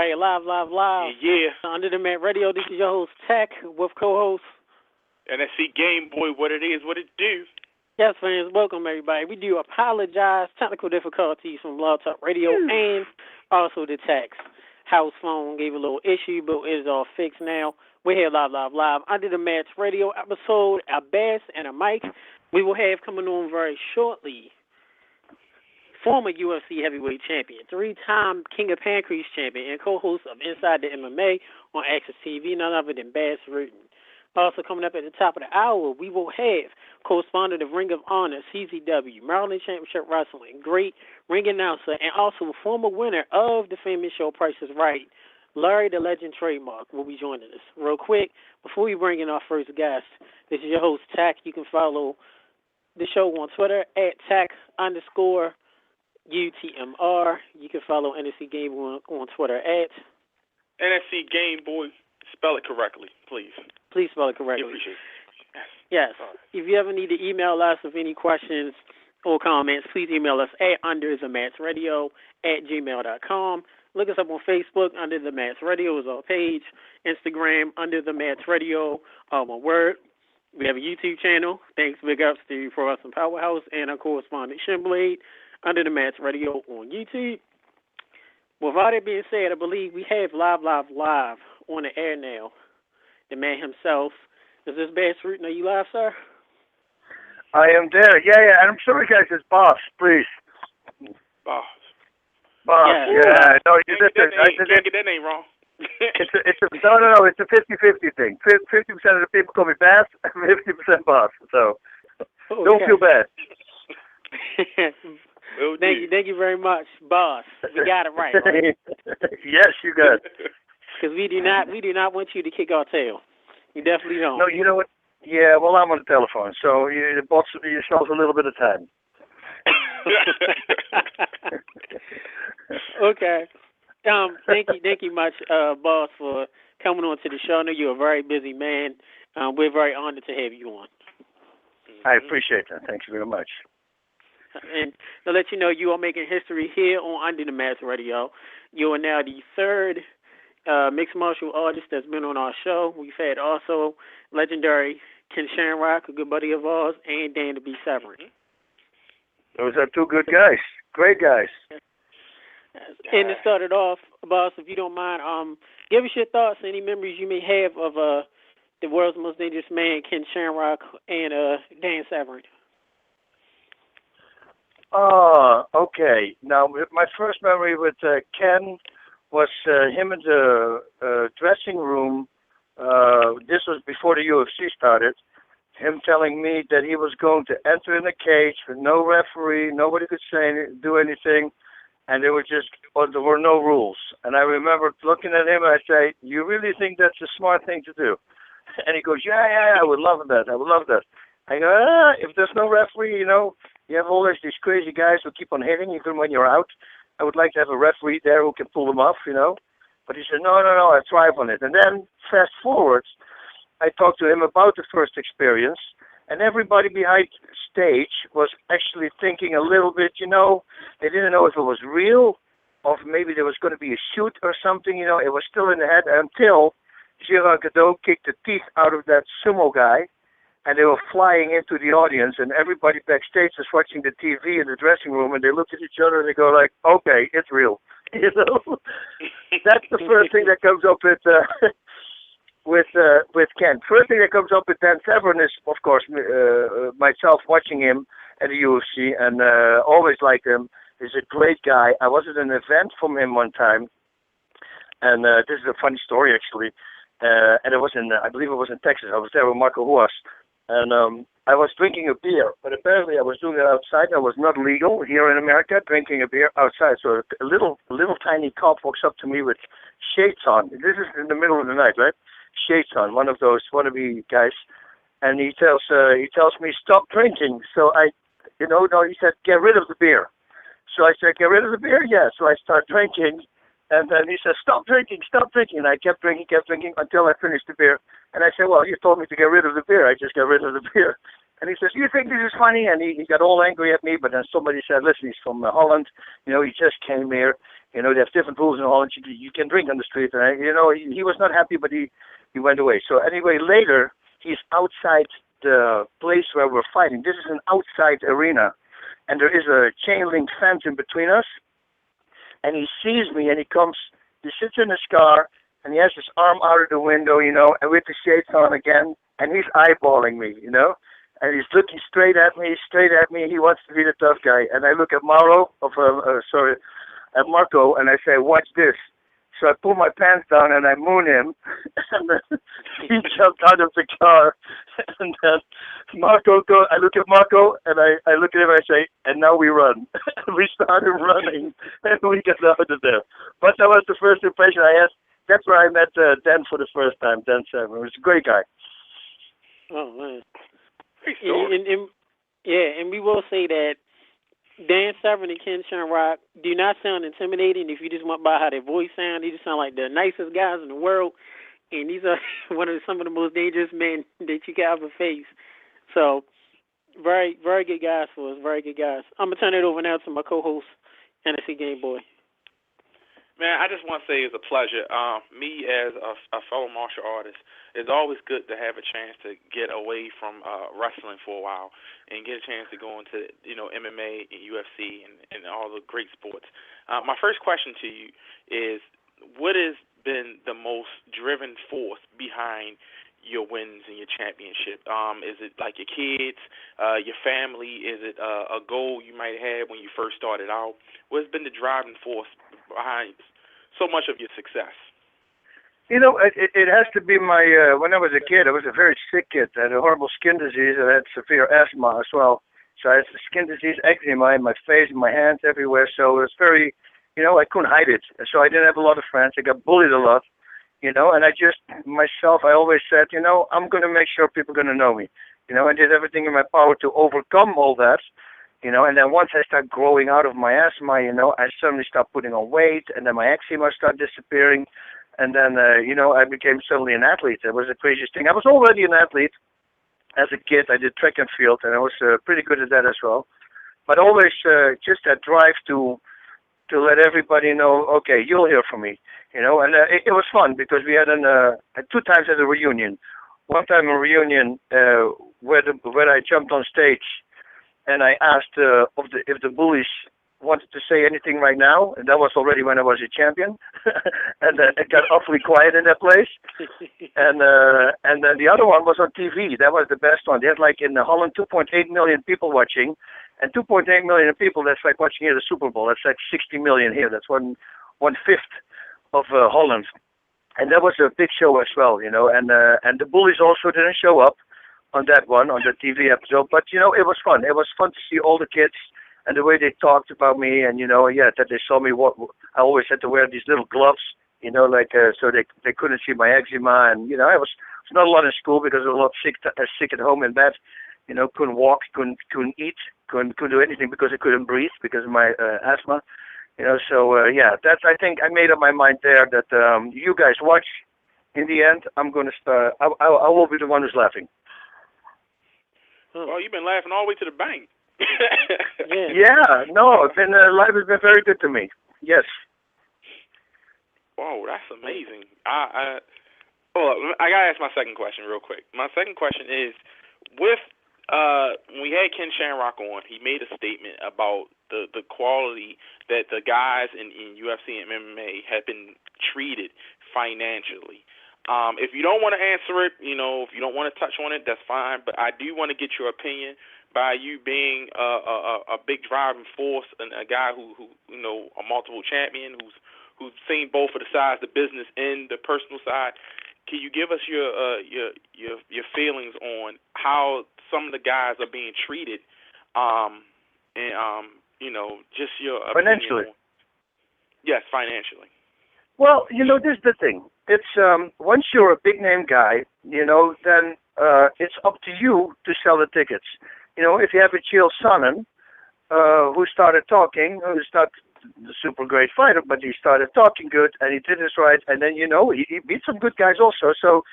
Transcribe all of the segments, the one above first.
everybody. Live. Yeah. Under the Mat Radio, this is your host, Tech, with co-host. NSC Game Boy, what it is, what it do. Yes, fans, welcome, everybody. We do apologize. Technical difficulties from Blog Talk Radio and also the text. House phone gave a little issue, but it is all fixed now. We're here live. Under the Mat Radio episode, a bass and a mic. We will have coming on very shortly. Former UFC heavyweight champion, three-time King of PANCRASE champion, and co-host of Inside the MMA on Access TV, none other than Bass Rutten. Also coming up at the top of the hour, we will have correspondent of Ring of Honor, CZW, Maryland Championship Wrestling, great ring announcer, and also former winner of the famous show Price is Right, Larry the Legend Trademarked, will be joining us. Real quick, before we bring in our first guest, this is your host, Tack. You can follow the show on Twitter at Tack_UTMR. You can follow NSC Game Boy on Twitter at NSC Game Boy. Spell it correctly, please. Please spell it correctly. I appreciate it. Yes. If you ever need to email us with any questions or comments, please email us at underthematsradio@gmail.com. Look us up on Facebook, Under the Mats Radio is our page. Instagram, Under the Mats Radio, one word. We have a YouTube channel. Thanks, big ups to Pro Wrestling Powerhouse and our correspondent, Shinblade, Under the Mats Radio on YouTube. With all that being said, I believe we have live on the air now. The man himself. Is this Bass Rutten? Are you live, sir? I am there. Yeah. And I'm sorry, guys. It's Boss, please. Boss. Yeah. No, you can't get that name wrong. It's a 50-50 thing. 50% of the people call me Bass, 50% Boss. So don't feel bad. Thank you very much, Boss. We got it right? Yes, you got it. Because we do not want you to kick our tail. You definitely don't. No, you know what? Yeah, well, I'm on the telephone, so you bought yourself a little bit of time. Okay. Thank you much, Boss, for coming on to the show. I know you're a very busy man. We're very honored to have you on. I appreciate that. Thank you very much. And to let you know, you are making history here on Under the Mats Radio. You are now the third mixed martial artist that's been on our show. We've had also legendary Ken Shamrock, a good buddy of ours, and Dan to be Severin. Those are two good guys. Great guys. And to start it off, Boss, if you don't mind, give us your thoughts, any memories you may have of the world's most dangerous man, Ken Shamrock, and Dan Severin. Okay. Now, my first memory with Ken was him in the dressing room. This was before the UFC started. Him telling me that he was going to enter in a cage with no referee, nobody could do anything, and there were no rules. And I remember looking at him and I say, "You really think that's a smart thing to do?" And he goes, "Yeah, I would love that. I go, if there's no referee, you have always these crazy guys who keep on hitting even when you're out. I would like to have a referee there who can pull them off, But he said, no, I thrive on it. And then fast forward, I talked to him about the first experience, and everybody behind stage was actually thinking a little bit, they didn't know if it was real or if maybe there was going to be a shoot or something, It was still in the head until Gerard Gadot kicked the teeth out of that sumo guy. And they were flying into the audience, and everybody backstage was watching the TV in the dressing room, and they looked at each other and they go like, "Okay, it's real." That's the first thing that comes up with Ken. First thing that comes up with Dan Severin is, of course, myself watching him at the UFC, and always liked him. He's a great guy. I was at an event from him one time, and this is a funny story actually. And it was I believe it was in Texas. I was there with Marco Huas. And I was drinking a beer, but apparently I was doing it outside. That was not legal here in America, drinking a beer outside. So a little tiny cop walks up to me with shades on. This is in the middle of the night, right? Shades on, one of those wannabe guys. And he tells me, "Stop drinking." So he said, "Get rid of the beer." So I said, "Get rid of the beer?" Yeah. So I start drinking. And then he said, stop drinking. And I kept drinking until I finished the beer. And I said, "Well, you told me to get rid of the beer. I just got rid of the beer." And he says, "You think this is funny?" And he got all angry at me. But then somebody said, "Listen, he's from Holland. He just came here. They have different rules in Holland. You can drink on the street." And he was not happy, but he went away. So anyway, later he's outside the place where we're fighting. This is an outside arena, and there is a chain link fence in between us. And he sees me, and he sits in his car, and he has his arm out of the window, and with the shades on again, and he's eyeballing me, and he's looking straight at me. He wants to be the tough guy. And I look at at Marco, and I say, "Watch this." So I pull my pants down and I moon him, and then he jumped out of the car. And then I look at Marco, and I look at him and I say, "And now we run." We started running, and we got out of there. But that was the first impression I had. That's where I met Dan for the first time, Dan Severn. He was a great guy. Oh, man. And we will say that Dan Severn and Ken Shamrock do not sound intimidating if you just went by how their voice sound. They just sound like the nicest guys in the world, and these are some of the most dangerous men that you can ever face. So, very, very good guys for us, very good guys. I'm going to turn it over now to my co-host, NFC Game Boy. Man, I just want to say it's a pleasure. Me as a fellow martial artist, it's always good to have a chance to get away from wrestling for a while and get a chance to go into MMA and UFC and all the great sports. My first question to you is, what has been the most driven force behind your wins and your championship? Is it like your kids, your family? Is it a goal you might have when you first started out? What's been the driving force behind so much of your success? It has to be my, when I was a kid, I was a very sick kid. I had a horrible skin disease. I had severe asthma as well. So I had skin disease, eczema in my face, in my hands, everywhere. So it was very, I couldn't hide it. So I didn't have a lot of friends. I got bullied a lot, and I always said, I'm going to make sure people are going to know me. I did everything in my power to overcome all that. And then once I started growing out of my asthma, I suddenly started putting on weight, and then my eczema started disappearing. And then, I became suddenly an athlete. It was the craziest thing. I was already an athlete as a kid. I did track and field, and I was pretty good at that as well. But always just that drive to let everybody know, okay, you'll hear from me. And it was fun because we had two times at a reunion. One time a reunion where I jumped on stage, and I asked if the bullies wanted to say anything right now, and that was already when I was a champion. And then it got awfully quiet in that place. And then the other one was on TV. That was the best one. They had in Holland 2.8 million people watching, and 2.8 million people, that's like watching here the Super Bowl. That's like 60 million here. That's one fifth of Holland. And that was a big show as well, and the bullies also didn't show up on that one, on the TV episode. But, it was fun. It was fun to see all the kids and the way they talked about me, and, that they saw me. I always had to wear these little gloves, so they couldn't see my eczema. And, I was not a lot in school because I was a lot sick at home in bed. Couldn't walk, couldn't eat, couldn't do anything because I couldn't breathe because of my asthma. That's, I think I made up my mind there that you guys watch. In the end, I'm going to start. I will be the one who's laughing. Well, you've been laughing all the way to the bank. Yeah, no, life has been very good to me. Yes. Whoa, that's amazing. I gotta ask my second question real quick. My second question is, when we had Ken Shamrock on, he made a statement about the quality that the guys in UFC and MMA have been treated financially. If you don't want to answer it, if you don't want to touch on it, that's fine. But I do want to get your opinion by you being a big driving force and a guy who a multiple champion who's seen both of the sides, the business and the personal side. Can you give us your feelings on how some of the guys are being treated, just your financially? Yes, financially. Well, this is the thing. It's once you're a big name guy, then it's up to you to sell the tickets. If you have a Chael Sonnen who started talking, who's not the super great fighter, but he started talking good and he did his right, and then he beat some good guys also. So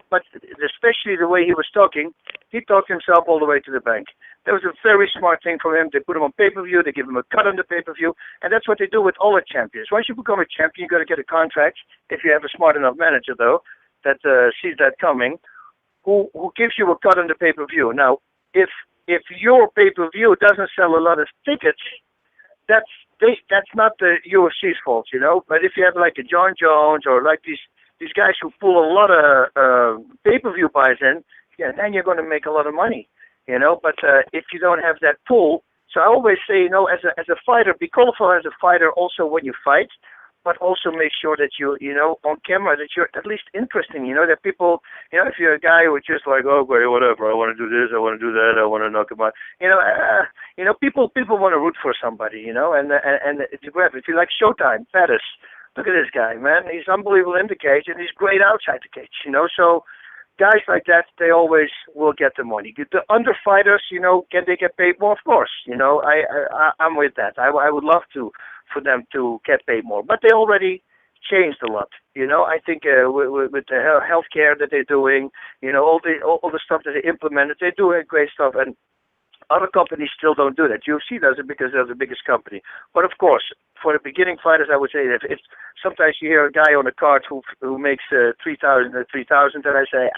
but especially the way he was talking, He talked himself all the way to the bank. That was a very smart thing for him. They put him on pay-per-view. They give him a cut on the pay-per-view. And that's what they do with all the champions. Once you become a champion, you got to get a contract, if you have a smart enough manager, though, that sees that coming, who gives you a cut on the pay-per-view. Now, if your pay-per-view doesn't sell a lot of tickets, that's not the UFC's fault, you know. But if you have like a John Jones or like these guys who pull a lot of pay-per-view buys in, yeah, then you're going to make a lot of money, you know. But if you don't have that pull, so I always say, you know, as a fighter, be colorful as a fighter also when you fight, but also make sure that you know, on camera, that you're at least interesting, you know, that people, you know, if you're a guy who's just like, oh, great, whatever, I want to do this, I want to do that, I want to knock him out, you know, people want to root for somebody, you know, and it's great. If you like Showtime, Pettis, look at this guy, man, he's unbelievable in the cage, and he's great outside the cage, you know, so guys like that, they always will get the money. The underfighters, you know, can they get paid more? Of course, you know, I'm with that. I would love for them to get paid more, but they already changed a lot. You know, I think with the healthcare that they're doing, you know, all the stuff that they implemented, they're doing great stuff, and other companies still don't do that. UFC does it because they're the biggest company. But of course, for the beginning fighters, I would say that if sometimes you hear a guy on a card who makes 3,000, and I say,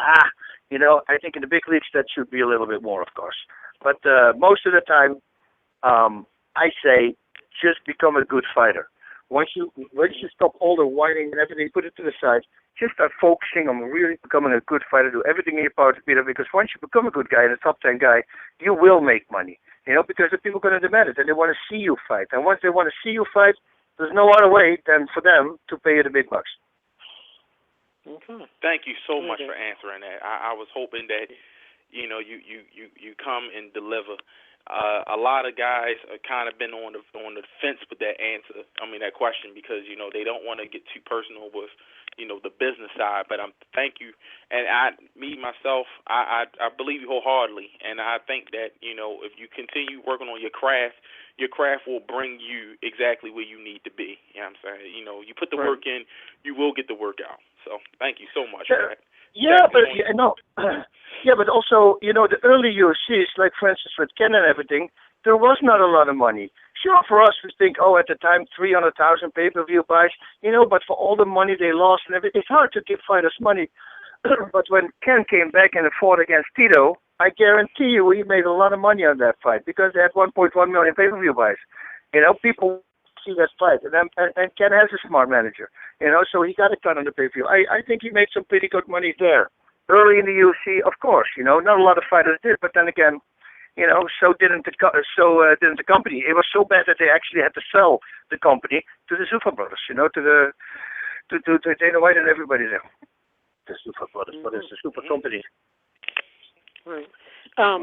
you know, I think in the big leagues that should be a little bit more, of course. But most of the time, I say, just become a good fighter. Once you stop all the whining and everything, put it to the side, just start focusing on really becoming a good fighter, do everything in your power to beat him, because once you become a good guy and a top 10 guy, you will make money. You know, because the people are going to demand it, and they want to see you fight. And once they want to see you fight, there's no other way than for them to pay you the big bucks. Okay. Thank you so much for answering that. I was hoping that, you know, you come and deliver. A lot of guys have kind of been on the fence with that answer. I mean, that question, because, you know, they don't want to get too personal with, you know, the business side. But thank you. And I believe you wholeheartedly. And I think that, you know, if you continue working on your craft will bring you exactly where you need to be. You know what I'm saying? You know, you put the work in, you will get the work out. So thank you so much for that. Yeah, but yeah, but also, you know, the early UFCs, like for instance with Ken and everything, there was not a lot of money. Sure, for us, we think, at the time, 300,000 pay-per-view buys, you know, but for all the money they lost and everything, it's hard to give fighters money. But when Ken came back and fought against Tito, I guarantee you he made a lot of money on that fight because they had 1.1 million pay-per-view buys. You know, people see that fight, and Ken has a smart manager, you know, so he got a cut on the pay-per-view. I think he made some pretty good money there. Early in the UFC, of course, you know, not a lot of fighters did, but then again, you know, so didn't the company. It was so bad that they actually had to sell the company to the Zuffa brothers, you know, to Dana White and everybody there. The Zuffa brothers, but it's the Super company. Right. Bob,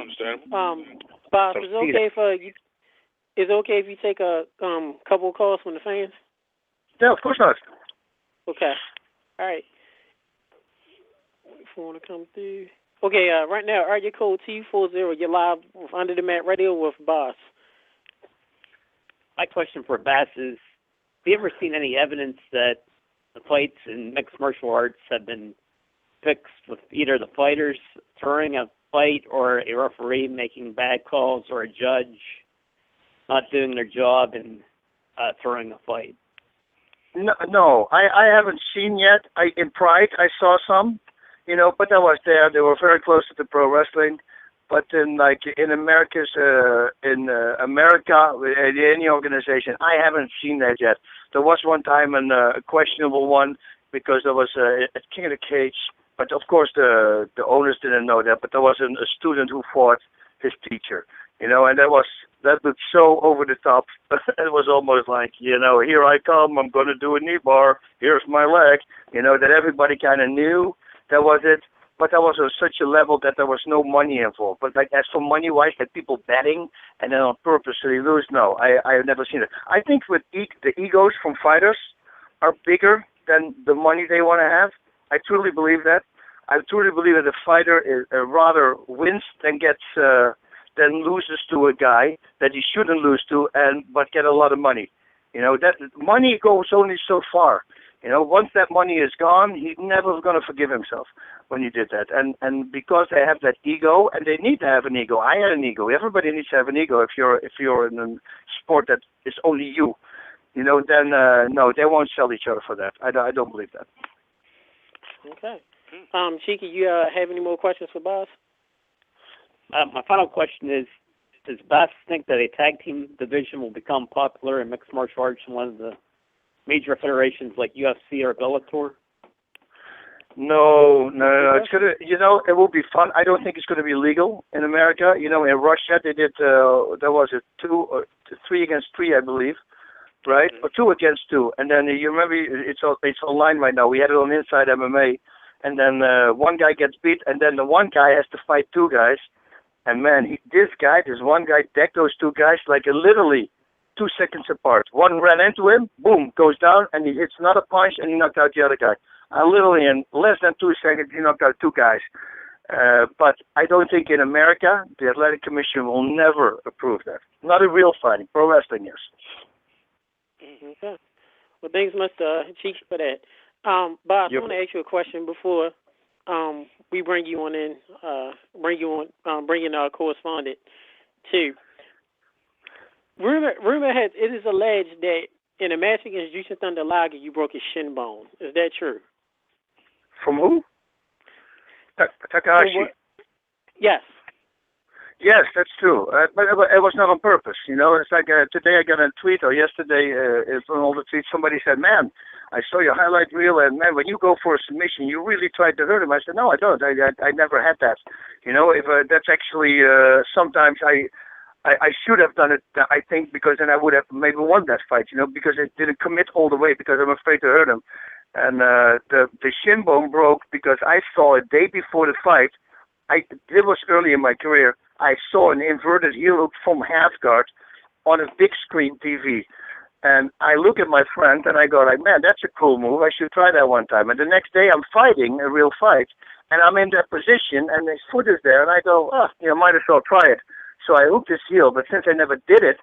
is it okay if you take a couple of calls from the fans? No, of course not. Okay. All right. Wait for one to come through. Okay, right now, area code T40. You're live with Under the Mat Radio with Boss. My question for Bass is, have you ever seen any evidence that the fights in mixed martial arts have been fixed with either the fighters throwing a fight or a referee making bad calls or a judge not doing their job and throwing a fight? No, I haven't seen yet. In Pride, I saw some. You know, but I was there. They were very close to the pro wrestling. But in America, any organization, I haven't seen that yet. There was one time a questionable one because there was a King of the Cage. But of course, the owners didn't know that. But there was a student who fought his teacher. You know, and that was so over the top. It was almost like, you know, here I come. I'm going to do a knee bar. Here's my leg. You know, that everybody kind of knew. That was it, but that was on such a level that there was no money involved. But like as for money-wise, that people betting and then on purpose so they lose, no, I have never seen it. I think with the egos from fighters are bigger than the money they want to have. I truly believe that. I truly believe that a fighter rather wins than loses to a guy that he shouldn't lose to, but get a lot of money. You know, that money goes only so far. You know, once that money is gone, he's never going to forgive himself when he did that. And because they have that ego, and they need to have an ego. I had an ego. Everybody needs to have an ego if you're in a sport that is only you. You know, then no, they won't sell each other for that. I don't believe that. Okay. Cheeky, you have any more questions for Boss? My final question is, does Bass think that a tag team division will become popular in mixed martial arts in one of the major federations like UFC or Bellator? No. It's gonna, you know, it will be fun. I don't think it's going to be legal in America. You know, in Russia they did. There was a 3 against 3, I believe, right? Or 2 against 2. And then you remember it's online right now. We had it on Inside MMA, and then one guy gets beat, and then the one guy has to fight 2 guys. And man, this one guy decked those 2 guys like literally 2 seconds apart. One ran into him, boom, goes down, and he hits another punch, and he knocked out the other guy. Literally in less than 2 seconds, he knocked out 2 guys. But I don't think in America, the Athletic Commission will never approve that. Not in real fighting. Pro wrestling, yes. Okay. Well, thanks, Mr. Cheek, for that. Bob, I want to ask you a question before we bring you on in, bring in our correspondent too. Rumor has it is alleged that in a match against Jushin Thunder Liger, you broke his shin bone. Is that true? From who? Takahashi. Yes. Yes, that's true. But it was not on purpose. You know, it's like today I got a tweet, or yesterday, from all the tweets, somebody said, "Man, I saw your highlight reel, and man, when you go for a submission, you really tried to hurt him." I said, "No, I don't. I never had that." You know, if that's actually sometimes I should have done it. I think because then I would have maybe won that fight. You know, because it didn't commit all the way because I'm afraid to hurt him. And the shin bone broke because I saw a day before the fight. It was early in my career. I saw an inverted heel hook from half guard on a big screen TV. And I look at my friend and I go like, man, that's a cool move. I should try that one time. And the next day I'm fighting a real fight. And I'm in that position and his foot is there. And I go, might as well try it. So I hooked his heel. But since I never did it,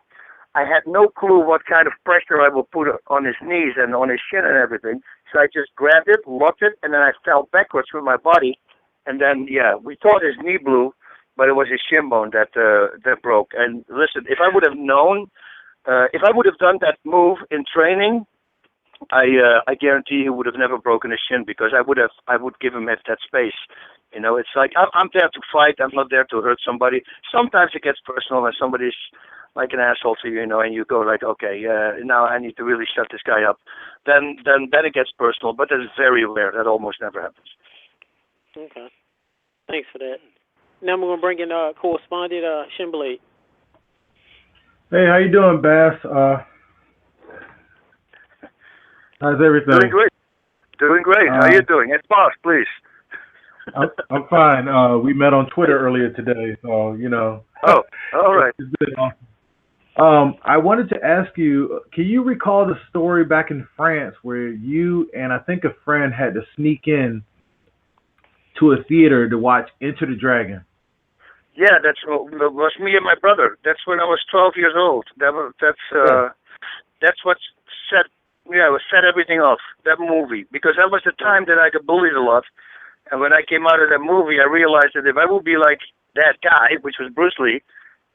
I had no clue what kind of pressure I would put on his knees and on his shin and everything. So I just grabbed it, locked it, and then I fell backwards with my body. And then, we thought his knee blew, but it was his shin bone that broke. And listen, if I would have known, if I would have done that move in training, I guarantee he would have never broken his shin because I would give him that space. You know, it's like I'm there to fight. I'm not there to hurt somebody. Sometimes it gets personal and somebody's like an asshole to you, you know, and you go like, okay, now I need to really shut this guy up. Then it gets personal, but that is very rare. That almost never happens. Okay. Thanks for that. Now we're going to bring in correspondent Shinblade. Hey, how you doing, Bass? How's everything? Doing great. How you doing? It's Boss, please. I'm fine. We met on Twitter earlier today, so, you know. Oh, all right. It's been awesome. I wanted to ask you, can you recall the story back in France where you and I think a friend had to sneak in to a theater to watch Enter the Dragon? Yeah, that was me and my brother. That's when I was 12 years old. That's what set everything off, that movie. Because that was the time that I got bullied a lot. And when I came out of that movie, I realized that if I would be like that guy, which was Bruce Lee,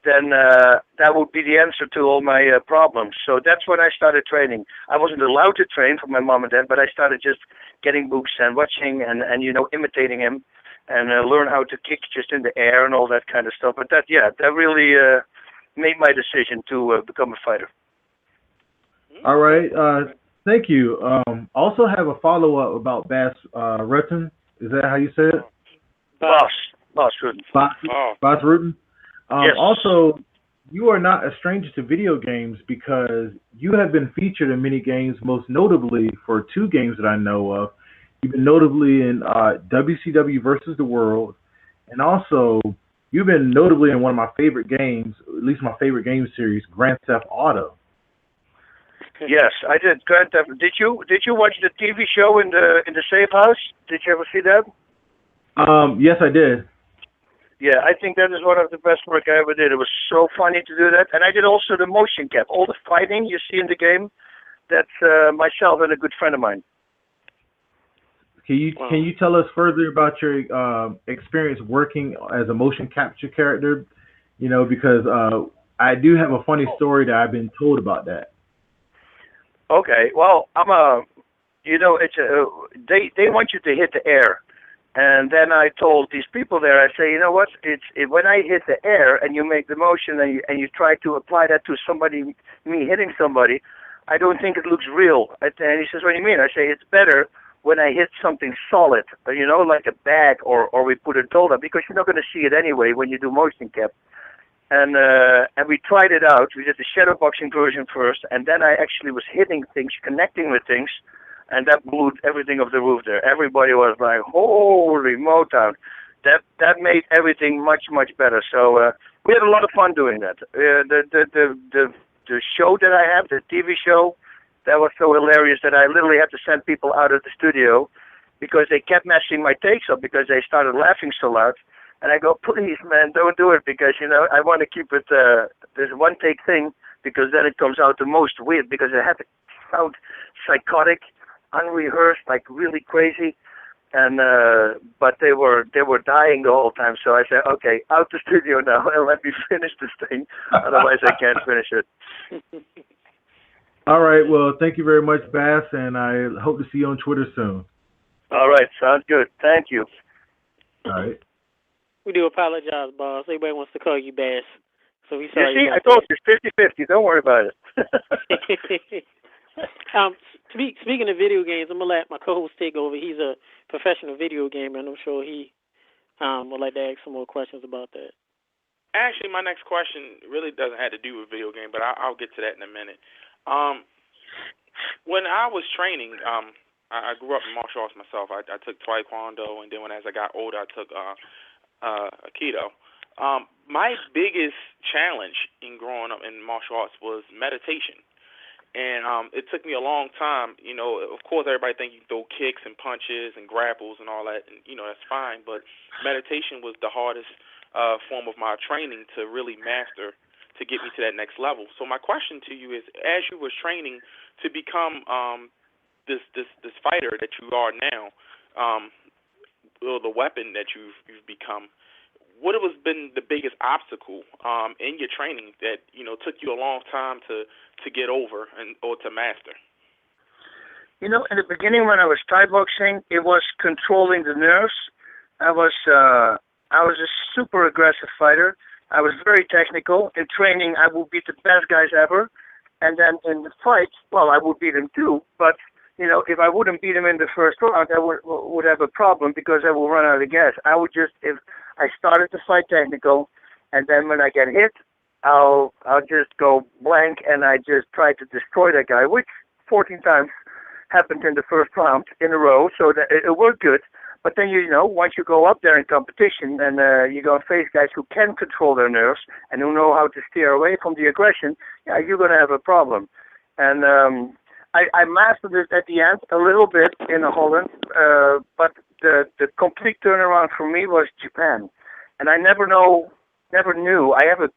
then that would be the answer to all my problems. So that's when I started training. I wasn't allowed to train from my mom and dad, but I started just getting books and watching and imitating him and learn how to kick just in the air and all that kind of stuff. But that really made my decision to become a fighter. All right. Thank you. Also have a follow-up about Bas Rutten. Is that how you say it? Bas Rutten. Bas Rutten. Yes. Also, you are not a stranger to video games because you have been featured in many games, most notably for 2 games that I know of. You've been notably in WCW versus the World, and also you've been notably in one of my favorite games, at least my favorite game series, Grand Theft Auto. Yes, I did. Grand Theft. Did you watch the TV show in the Safe House? Did you ever see that? Yes, I did. Yeah, I think that is one of the best work I ever did. It was so funny to do that. And I did also the motion cap. All the fighting you see in the game, that's myself and a good friend of mine. Can you tell us further about your experience working as a motion capture character? You know, because I do have a funny story that I've been told about that. Okay, well, it's they want you to hit the air, and then I told these people there, I say, you know what? When I hit the air and you make the motion and you try to apply that to somebody, me hitting somebody, I don't think it looks real. And he says, what do you mean? I say it's better when I hit something solid, like a bag or we put a doll down, because you're not going to see it anyway when you do motion cap. And we tried it out. We did the shadow boxing version first, and then I actually was hitting things, connecting with things, and that blew everything off the roof there. Everybody was like, holy Motown. That made everything much, much better. So we had a lot of fun doing that. The show that I have, the TV show, that was so hilarious that I literally had to send people out of the studio because they kept messing my takes up because they started laughing so loud. And I go, please, man, don't do it because, I want to keep it this one take thing because then it comes out the most weird because it had to sound psychotic, unrehearsed, like really crazy. And but they were dying the whole time. So I said, okay, out the studio now and let me finish this thing. Otherwise I can't finish it. All right. Well, thank you very much, Bass, and I hope to see you on Twitter soon. All right. Sounds good. Thank you. All right. We do apologize, boss. Everybody wants to call you Bass. So we sorry. You see, I told you it's 50-50. Don't worry about it. Speaking of video games, I'm going to let my co-host take over. He's a professional video gamer, and I'm sure he would like to ask some more questions about that. Actually, my next question really doesn't have to do with video game, but I'll get to that in a minute. When I was training, I grew up in martial arts myself. I took Taekwondo, and then as I got older, I took Aikido. My biggest challenge in growing up in martial arts was meditation. And it took me a long time. Of course, everybody thinks you throw kicks and punches and grapples and all that, and, that's fine. But meditation was the hardest form of my training to really master to get me to that next level. So my question to you is, as you were training to become this fighter that you are now, or the weapon that you've become, what has been the biggest obstacle in your training that took you a long time to get over or to master? In the beginning when I was Thai boxing, it was controlling the nerves. I was a super aggressive fighter. I was very technical. In training, I would beat the best guys ever, and then in the fight, well, I would beat them too. But if I wouldn't beat him in the first round, I would have a problem because I would run out of gas. If I started the fight technical, and then when I get hit, I'll just go blank, and I just try to destroy that guy, which 14 times happened in the first round in a row, so that it worked good. But then, once you go up there in competition and you go and face guys who can control their nerves and who know how to steer away from the aggression, yeah, you're going to have a problem. And I mastered it at the end a little bit in Holland, but the complete turnaround for me was Japan. And I never knew. I have a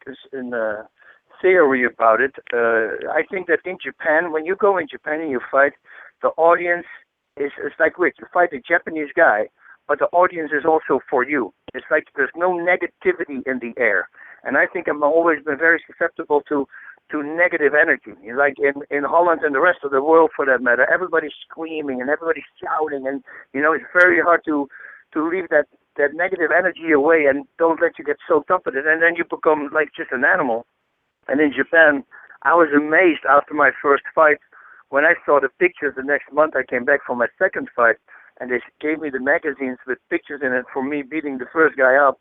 theory about it. I think that in Japan, when you go in Japan and you fight, the audience it's like Rich. You fight a Japanese guy, but the audience is also for you. It's like there's no negativity in the air. And I think I've always been very susceptible to negative energy. Like in Holland and the rest of the world, for that matter, everybody's screaming and everybody's shouting, and it's very hard to leave that negative energy away and don't let you get soaked up in it, and then you become like just an animal. And in Japan, I was amazed after my first fight when I saw the pictures. The next month I came back for my second fight, and they gave me the magazines with pictures in it for me beating the first guy up.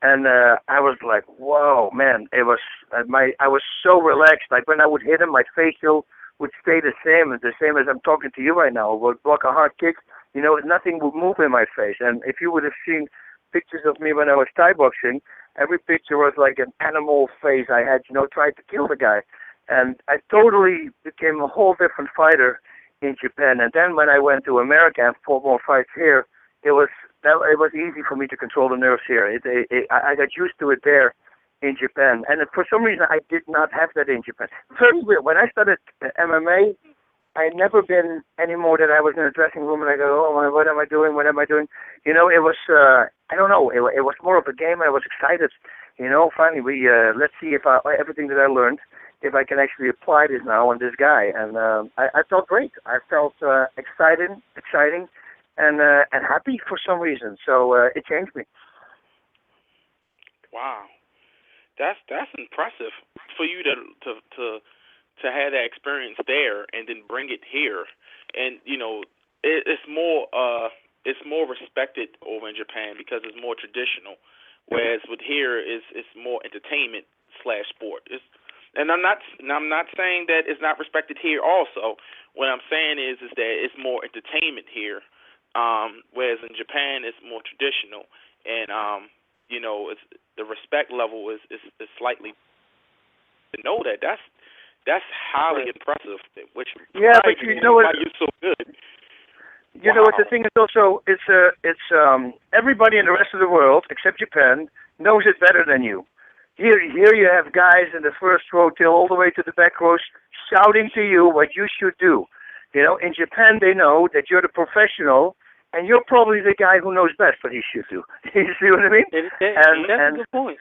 And I was like, whoa, man, it was I was so relaxed. Like when I would hit him, my facial would stay the same as I'm talking to you right now. I would block a hard kick, nothing would move in my face. And if you would have seen pictures of me when I was Thai boxing, every picture was like an animal face. I had, tried to kill the guy. And I totally became a whole different fighter in Japan. And then when I went to America and fought more fights here, it was easy for me to control the nerves here. I got used to it there in Japan. And for some reason, I did not have that in Japan. Very weird. When I started MMA, I'd never been any more that I was in a dressing room and I go, oh, what am I doing? What am I doing? You know, it was, I don't know, it was more of a game. I was excited. You know, finally, let's see if everything that I learned, if I can actually apply this now on this guy. And I felt great. I felt exciting, and happy for some reason. So it changed me. Wow, that's impressive for you to have that experience there and then bring it here. And you know, it's more respected over in Japan because it's more traditional, whereas with here it's more entertainment / sport. And I'm not saying that it's not respected here. Also, what I'm saying is that it's more entertainment here, whereas in Japan it's more traditional. And you know, it's the respect level is slightly, to know that's highly impressive. Which but you know what? Why you're so good. You know what the thing is also, it's everybody in the rest of the world except Japan knows it better than you. Here you have guys in the first row till all the way to the back rows shouting to you what you should do. You know, in Japan they know that you're the professional and you're probably the guy who knows best what he should do. You see what I mean? That's a good point.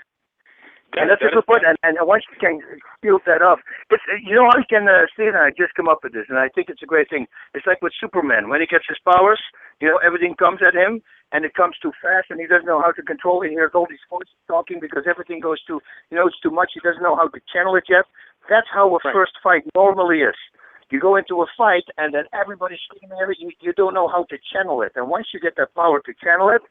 And that's a good point. And once you can build that up, it's, you know, I can Steve and I just come up with this, and I think it's a great thing. It's like with Superman. When he gets his powers, you know, everything comes at him, and it comes too fast, and he doesn't know how to control it. He hears all these voices talking because everything goes too, you know, it's too much. He doesn't know how to channel it yet. That's how a first fight normally is. You go into a fight, and then everybody's screaming at you. You don't know how to channel it. And once you get that power to channel it,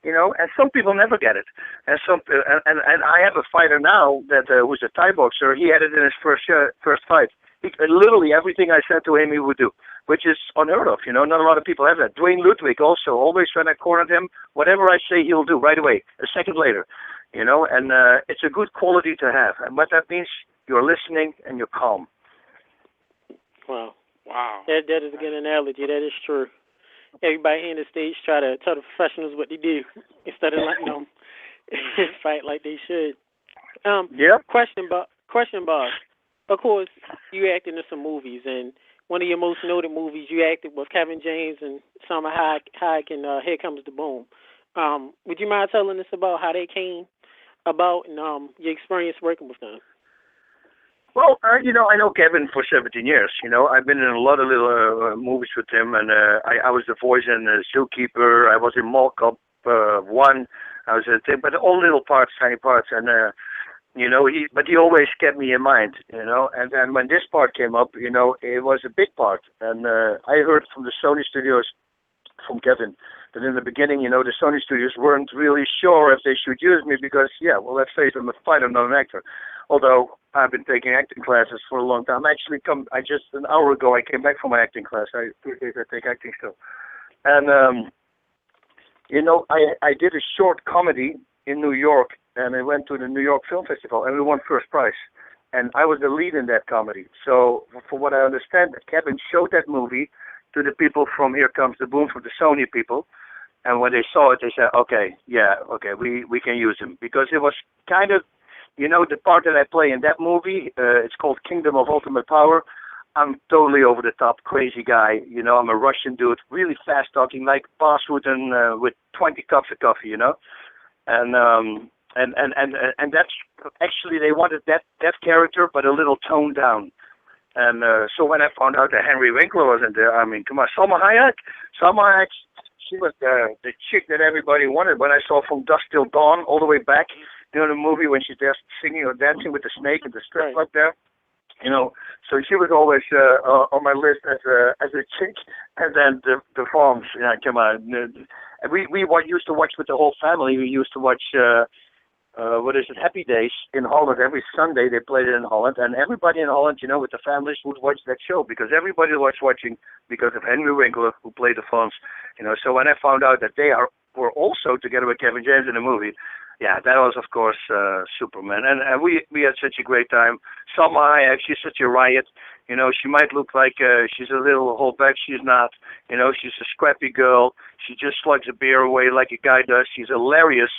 you know, and some people never get it. And I have a fighter now that who's a Thai boxer. He had it in his first fight. Literally everything I said to him, he would do, which is unheard of. You know, not a lot of people have that. Dwayne Ludwig also, always when I cornered him, whatever I say, he'll do right away, a second later. You know, and it's a good quality to have. And what that means, you're listening and you're calm. Wow. Wow. That is a good analogy. That is true. Everybody here in the stage try to tell the professionals what they do instead of letting them fight like they should. Question, boss. Of course, you acted in some movies, and one of your most noted movies you acted was Kevin James and Salma Hayek in Here Comes the Boom. Would you mind telling us about how they came about and your experience working with them? Well, you know, I know Kevin for 17 years. You know, I've been in a lot of little movies with him, and I was the voice in Zookeeper. I was in Mall Cop 1. I was but all little parts, tiny parts, and you know, he always kept me in mind. You know, and then when this part came up, you know, it was a big part, and I heard from the Sony Studios, from Kevin, that in the beginning, you know, the Sony Studios weren't really sure if they should use me because, yeah, well, let's face it, I'm a fighter, not an actor. Although I've been taking acting classes for a long time. I just an hour ago I came back from my acting class. I take acting still. And you know, I did a short comedy in New York, and I went to the New York Film Festival, and we won first prize. And I was the lead in that comedy. So, for what I understand, Kevin showed that movie to the people from Here Comes the Boom, from the Sony people. And when they saw it, they said, okay, we can use him. Because it was kind of, you know, the part that I play in that movie, it's called Kingdom of Ultimate Power. I'm totally over the top, crazy guy. You know, I'm a Russian dude, really fast talking, like Boss Rutten with 20 cups of coffee, you know. And that's actually, they wanted that character, but a little toned down. And so when I found out that Henry Winkler wasn't there, I mean, come on, Salma Hayek, she was the chick that everybody wanted. When I saw From Dusk Till Dawn, all the way back, you know, the movie when she's there singing or dancing with the snake and the strip club there, you know, so she was always on my list as a chick. And then the Forms, yeah, come on. We used to watch with the whole family. We used to watch Happy Days in Holland. Every Sunday they played it in Holland, and everybody in Holland, you know, with the families would watch that show because everybody was watching because of Henry Winkler, who played the Fonz, you know. So when I found out that they were also together with Kevin James in the movie, yeah, that was of course Superman, and we had such a great time. Salma Hayek, she's such a riot, you know. She might look like she's a little holdback, she's not, you know. She's a scrappy girl. She just slugs a beer away like a guy does. She's hilarious.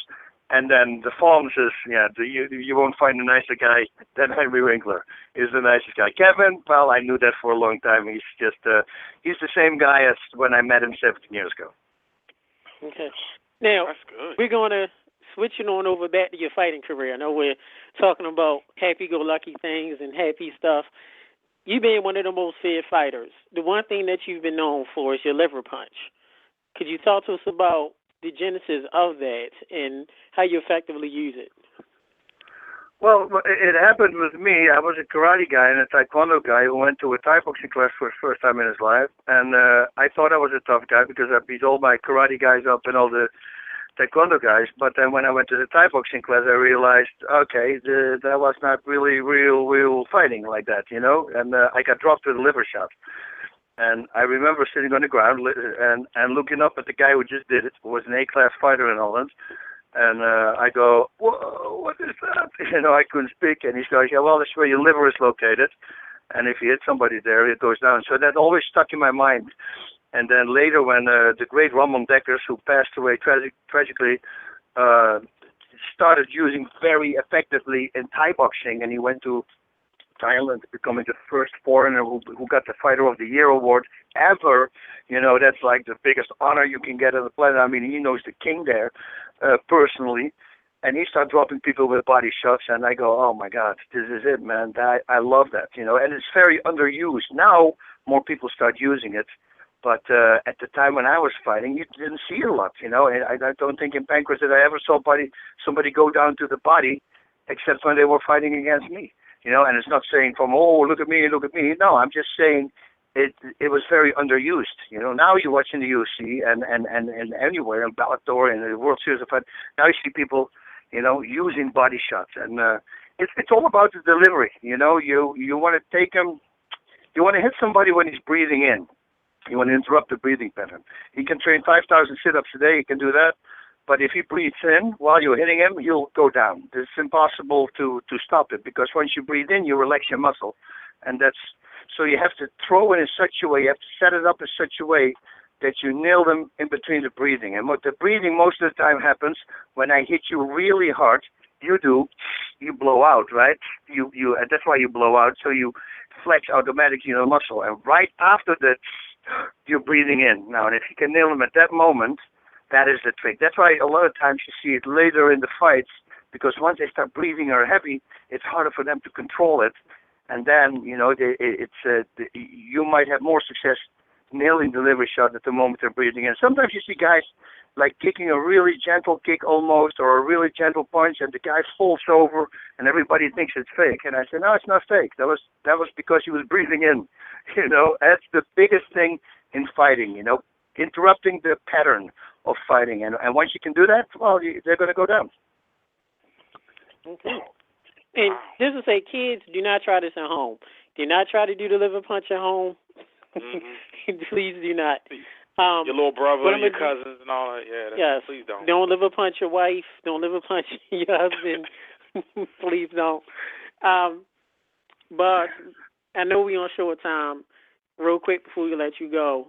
And then the forum says, you won't find a nicer guy than Henry Winkler. He's the nicest guy. Kevin, well, I knew that for a long time. He's just, he's the same guy as when I met him 17 years ago. Okay. Now, we're going to switch it on over back to your fighting career. I know we're talking about happy-go-lucky things and happy stuff. You've been one of the most feared fighters. The one thing that you've been known for is your liver punch. Could you talk to us about the genesis of that and how you effectively use it? Well, it happened with me. I was a karate guy and a taekwondo guy who went to a Thai boxing class for his first time in his life. And I thought I was a tough guy because I beat all my karate guys up and all the taekwondo guys. But then when I went to the Thai boxing class, I realized, okay, that was not really real fighting like that, you know. And I got dropped with a liver shot. And I remember sitting on the ground and looking up at the guy who just did it, who was an A-class fighter in Holland. And I go, whoa, what is that? You know, I couldn't speak. And he goes, yeah, well, that's where your liver is located. And if you hit somebody there, it goes down. So that always stuck in my mind. And then later when the great Ramon Dekkers, who passed away tragically, started using very effectively in Thai boxing, and he went to Thailand, becoming the first foreigner who got the Fighter of the Year award ever. You know, that's like the biggest honor you can get on the planet. I mean, he knows the king there personally. And he started dropping people with body shots, and I go, oh, my God, this is it, man. I love that, you know. And it's very underused. Now more people start using it. But at the time when I was fighting, you didn't see it a lot, you know. And I don't think in PANCRASE that I ever saw somebody go down to the body except when they were fighting against me. You know, and it's not saying from, oh, look at me. No, I'm just saying it was very underused. You know, now you watch in the UFC and anywhere, in Bellator and the World Series of Fight, now you see people, you know, using body shots. And it's all about the delivery. You know, you want to take him, you want to hit somebody when he's breathing in. You want to interrupt the breathing pattern. He can train 5,000 sit-ups a day. He can do that. But if he breathes in while you're hitting him, you'll go down. It's impossible to stop it because once you breathe in, you relax your muscle. And so you have to throw it in such a way, you have to set it up in such a way that you nail them in between the breathing. And what the breathing most of the time happens when I hit you really hard, you blow out, right? And that's why you blow out. So you flex automatically the muscle. And right after that, you're breathing in. Now, and if you can nail them at that moment, that is the trick. That's why a lot of times you see it later in the fights, because once they start breathing or heavy, it's harder for them to control it. And then, you know, you might have more success nailing the liver shot at the moment they're breathing in. Sometimes you see guys like kicking a really gentle kick almost, or a really gentle punch, and the guy falls over, and everybody thinks it's fake. And I say, no, it's not fake. That was because he was breathing in. You know, that's the biggest thing in fighting. You know, interrupting the pattern of fighting, and once you can do that, well, they're going to go down. Okay. And just to say, kids, do not try this at home. Do not try to do the liver punch at home. Mm-hmm. Please do not. Your little brother, your cousins, and all that. Yeah, yes. Please don't. Don't liver punch your wife. Don't liver punch your husband. Please don't. But I know we're on short time. Real quick before we let you go,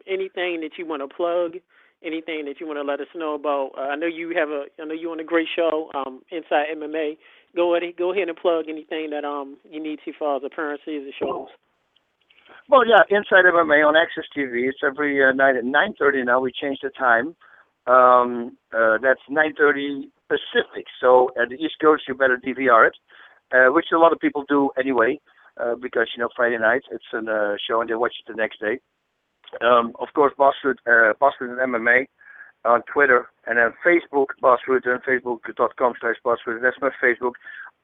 anything that you want to plug? Anything that you want to let us know about? I know you're on a great show, Inside MMA. Go ahead and plug anything that you need to for the appearances and shows. Well, yeah, Inside MMA on Access TV. It's every night at 9:30 now. We changed the time. That's 9:30 Pacific. So at the East Coast, you better DVR it, which a lot of people do anyway, because, you know, Friday night it's a show and they watch it the next day. Of course, Boss Rutten MMA on Twitter, and then Facebook, Boss Rutten, facebook.com/BossRutten. That's my Facebook.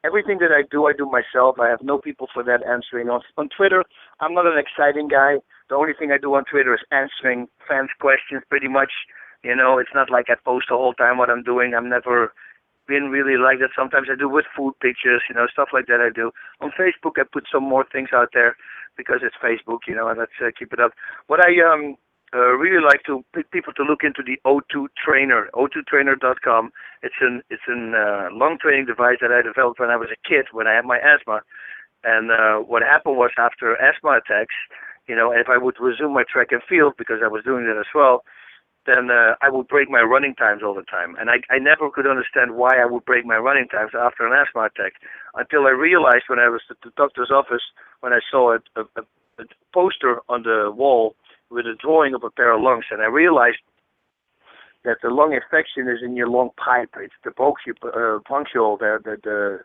Everything that I do myself. I have no people for that answering. On Twitter, I'm not an exciting guy. The only thing I do on Twitter is answering fans' questions pretty much. You know, it's not like I post the whole time what I'm doing. I've never been really like that. Sometimes I do with food pictures, you know, stuff like that I do. On Facebook, I put some more things out there because it's Facebook, you know, and let's keep it up. What I really like to people to look into the O2 Trainer, o2trainer.com. It's a lung training device that I developed when I was a kid, when I had my asthma. And what happened was after asthma attacks, you know, if I would resume my track and field, because I was doing that as well, then I would break my running times all the time. And I never could understand why I would break my running times after an asthma attack, until I realized when I was at the doctor's office, when I saw a poster on the wall with a drawing of a pair of lungs, and I realized that the lung infection is in your lung pipe. It's the bronchiole there, the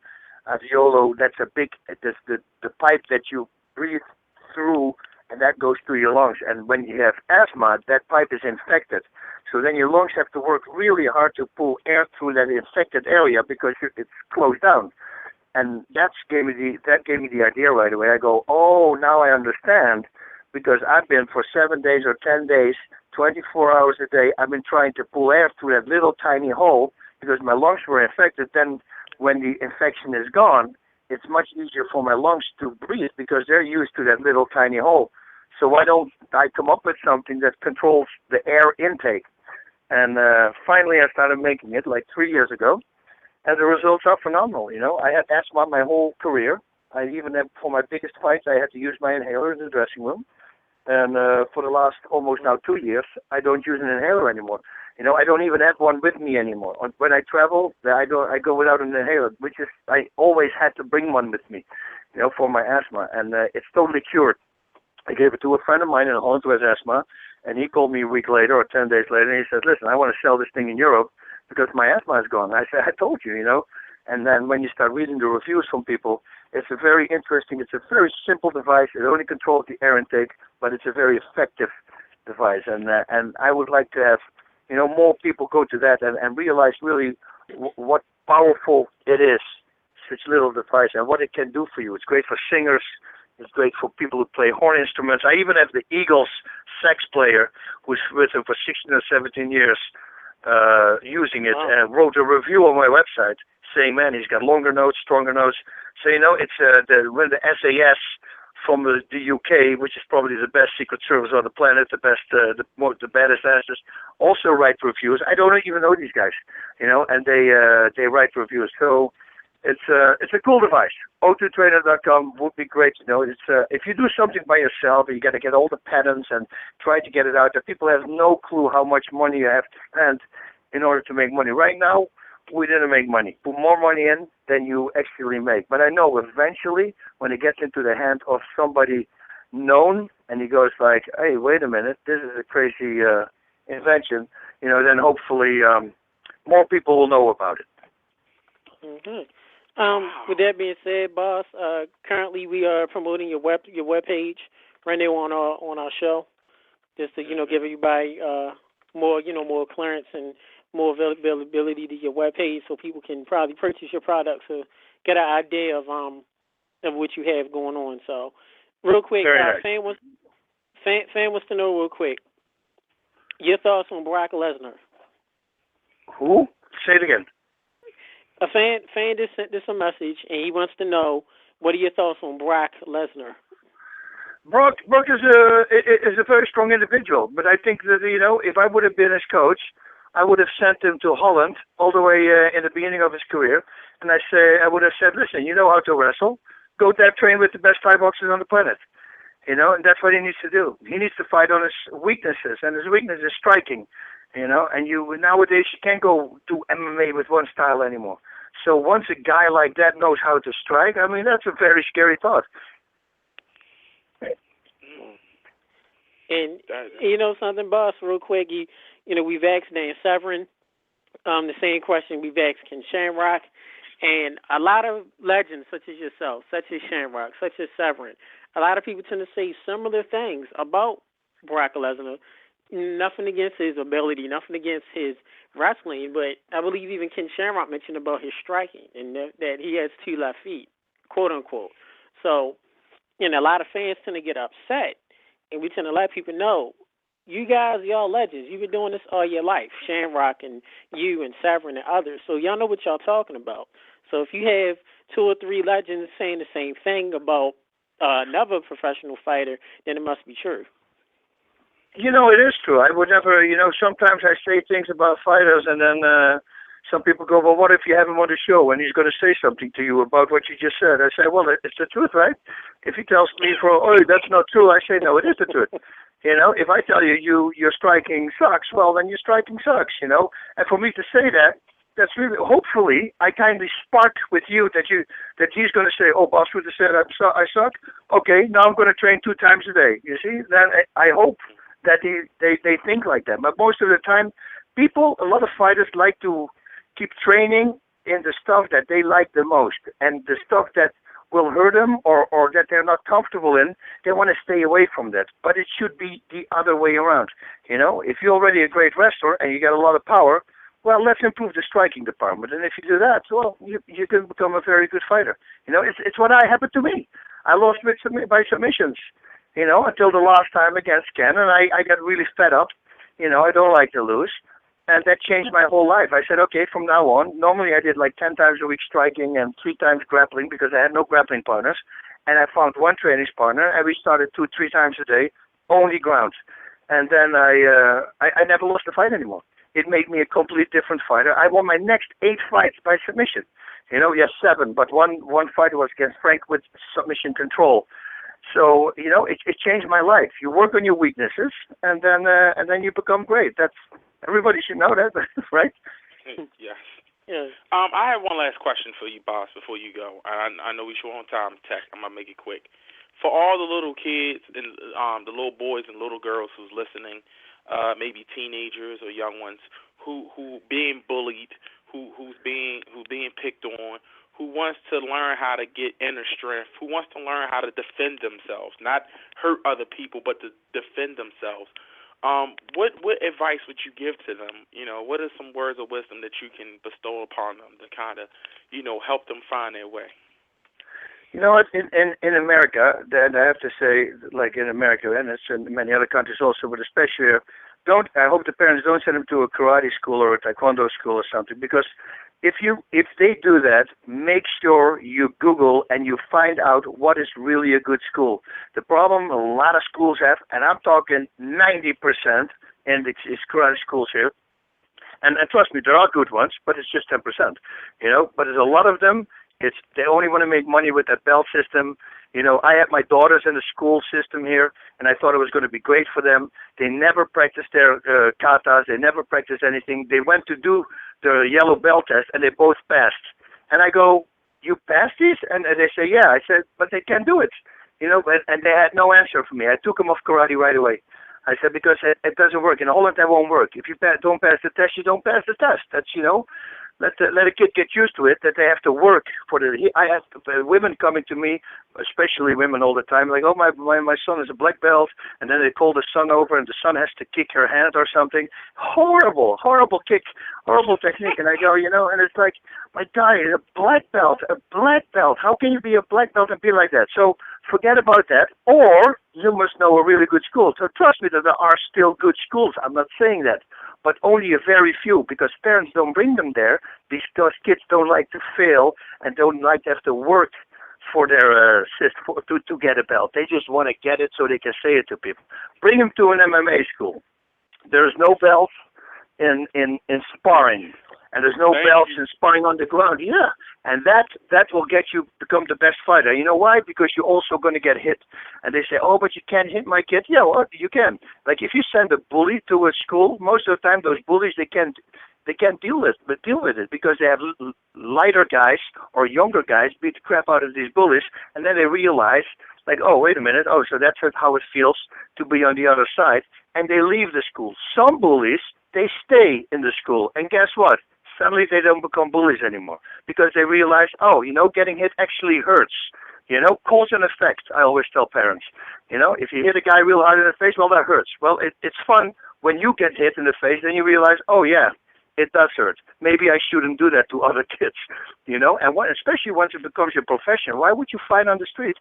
alveolo. That's the pipe that you breathe through, and that goes through your lungs. And when you have asthma, that pipe is infected. So then your lungs have to work really hard to pull air through that infected area because it's closed down. And that gave me the idea right away. I go, oh, now I understand, because I've been for 7 days or 10 days, 24 hours a day, I've been trying to pull air through that little tiny hole because my lungs were infected. Then when the infection is gone, it's much easier for my lungs to breathe because they're used to that little tiny hole. So why don't I come up with something that controls the air intake? And finally I started making it like 3 years ago. And the results are phenomenal. I had asthma my whole career. I even had, for my biggest fights, I had to use my inhaler in the dressing room. And for the last almost now 2 years, I don't use an inhaler anymore. I don't even have one with me anymore. When I travel, I go without an inhaler, which is, I always had to bring one with me, for my asthma. And it's totally cured. I gave it to a friend of mine in Holland who has asthma, and he called me a week later or 10 days later, and he said, listen, I want to sell this thing in Europe because my asthma is gone. I said, I told you, And then when you start reading the reviews from people, it's a very very simple device. It only controls the air intake, but it's a very effective device. And I would like to have, more people go to that and realize really what powerful it is, such little device, and what it can do for you. It's great for singers. It's great for people who play horn instruments. I even have the Eagles sax player who's with them for 16 or 17 years using it, and wrote a review on my website saying, man, he's got longer notes, stronger notes. So, it's when the SAS from the UK, which is probably the best Secret Service on the planet, the best, the baddest asses, also write reviews. I don't even know these guys, and they write reviews. So it's a cool device. O2trainer.com would be great to know. It's if you do something by yourself, you got to get all the patents and try to get it out there. People have no clue how much money you have to spend in order to make money. Right now, we didn't make money. Put more money in than you actually make. But I know eventually, when it gets into the hand of somebody known, and he goes like, hey, wait a minute, this is a crazy invention, then hopefully more people will know about it. Mm-hmm. With that being said, boss, currently we are promoting your web page right now on our show, just to give everybody more clearance and more availability to your webpage, so people can probably purchase your products or get an idea of what you have going on. So, real quick, nice. fan wants to know real quick your thoughts on Brock Lesnar. Who? Say it again. A fan just sent this a message, and he wants to know, what are your thoughts on Brock Lesnar? Brock is a very strong individual, but I think that if I would have been his coach, I would have sent him to Holland all the way in the beginning of his career, and I would have said, listen, you know how to wrestle, go there, train with the best Thai boxers on the planet, and that's what he needs to do. He needs to fight on his weaknesses, and his weakness is striking, and nowadays you can't go do MMA with one style anymore. So once a guy like that knows how to strike, that's a very scary thought. And something, boss, real quick, we've asked Dan Severin the same question we've asked Ken Shamrock, and a lot of legends such as yourself, such as Shamrock, such as Severin, a lot of people tend to say similar things about Brock Lesnar. Nothing against his ability, nothing against his wrestling, but I believe even Ken Shamrock mentioned about his striking and that he has 2 left feet, quote unquote. So, a lot of fans tend to get upset, and we tend to let people know, you guys, y'all legends. You've been doing this all your life, Shamrock and you and Severin and others. So y'all know what y'all talking about. So if you have 2 or 3 legends saying the same thing about another professional fighter, then it must be true. It is true. I would never, sometimes I say things about fighters, and then some people go, well, what if you have him on the show and he's going to say something to you about what you just said? I say, well, it's the truth, right? If he tells me, oh, that's not true, I say, no, it is the truth. If I tell you your striking sucks, well, then your striking sucks, And for me to say that, that's really, hopefully, I kind of spark with you that he's going to say, oh, Boss would have said I suck. Okay, now I'm going to train 2 times a day. You see? Then I hope that they think like that. But most of the time, a lot of fighters like to keep training in the stuff that they like the most, and the stuff that will hurt them or that they're not comfortable in, they want to stay away from that. But it should be the other way around. If you're already a great wrestler and you got a lot of power, well, let's improve the striking department. And if you do that, well, you can become a very good fighter. It's what happened to me. I lost by submissions, until the last time against Ken, and I got really fed up. I don't like to lose. And that changed my whole life. I said, okay, from now on, normally I did like 10 times a week striking and 3 times grappling because I had no grappling partners. And I found one training partner, and we started 2-3 times a day, only ground. And then I never lost a fight anymore. It made me a completely different fighter. I won my next 8 fights by submission. Yes, 7, but one fight was against Frank with submission control. So, it changed my life. You work on your weaknesses, and then you become great. Everybody should know that, right? Yes. Yes. I have one last question for you, boss, before you go. I know we're short on time, Tech. I'm going to make it quick. For all the little kids and the little boys and little girls who's listening, maybe teenagers or young ones who being bullied, who's being picked on, who wants to learn how to get inner strength, who wants to learn how to defend themselves, not hurt other people, but to defend themselves. What advice would you give to them? What are some words of wisdom that you can bestow upon them to kind of, help them find their way? In America, and I have to say, like in America, and it's in many other countries also, but especially here, I hope the parents don't send them to a karate school or a taekwondo school or something, because if they do that, make sure you Google and you find out what is really a good school. The problem a lot of schools have, and I'm talking 90%, and it's karate schools here, and trust me, there are good ones, but it's just 10%, but there's a lot of them. They only want to make money with that belt system. I had my daughters in the school system here, and I thought it was going to be great for them. They never practiced their katas. They never practiced anything. They went to do the yellow belt test, and they both passed. And I go, you passed these? And they say, yeah. I said, but they can't do it. And they had no answer for me. I took them off karate right away. I said, because it doesn't work. In Holland, that won't work. If you don't pass the test, you don't pass the test. That's, let a kid get used to it, that they have to work for I have women coming to me, especially women all the time, like, oh, my son is a black belt, and then they call the son over, and the son has to kick her hand or something. Horrible kick, horrible technique. And I go, and it's like, my guy is a black belt. How can you be a black belt and be like that? So forget about that, or you must know a really good school. So trust me that there are still good schools. I'm not saying that, but only a very few, because parents don't bring them there because kids don't like to fail and don't like to have to work for their to get a belt. They just want to get it so they can say it to people. Bring them to an MMA school. There is no belt in sparring. And there's no belts in sparring on the ground. Yeah. And that will get you become the best fighter. You know why? Because you're also going to get hit. And they say, oh, but you can't hit my kid. Yeah, well, you can. Like if you send a bully to a school, most of the time those bullies, they can't deal with it because they have lighter guys or younger guys beat the crap out of these bullies, and then they realize, like, oh, wait a minute, oh, so that's how it feels to be on the other side, and they leave the school. Some bullies, they stay in the school, and guess what? Suddenly they don't become bullies anymore because they realize, oh, getting hit actually hurts. Cause and effect, I always tell parents. If you hit a guy real hard in the face, well, that hurts. Well, it's fun when you get hit in the face, then you realize, oh, yeah, it does hurt. Maybe I shouldn't do that to other kids, and especially once it becomes your profession. Why would you fight on the street?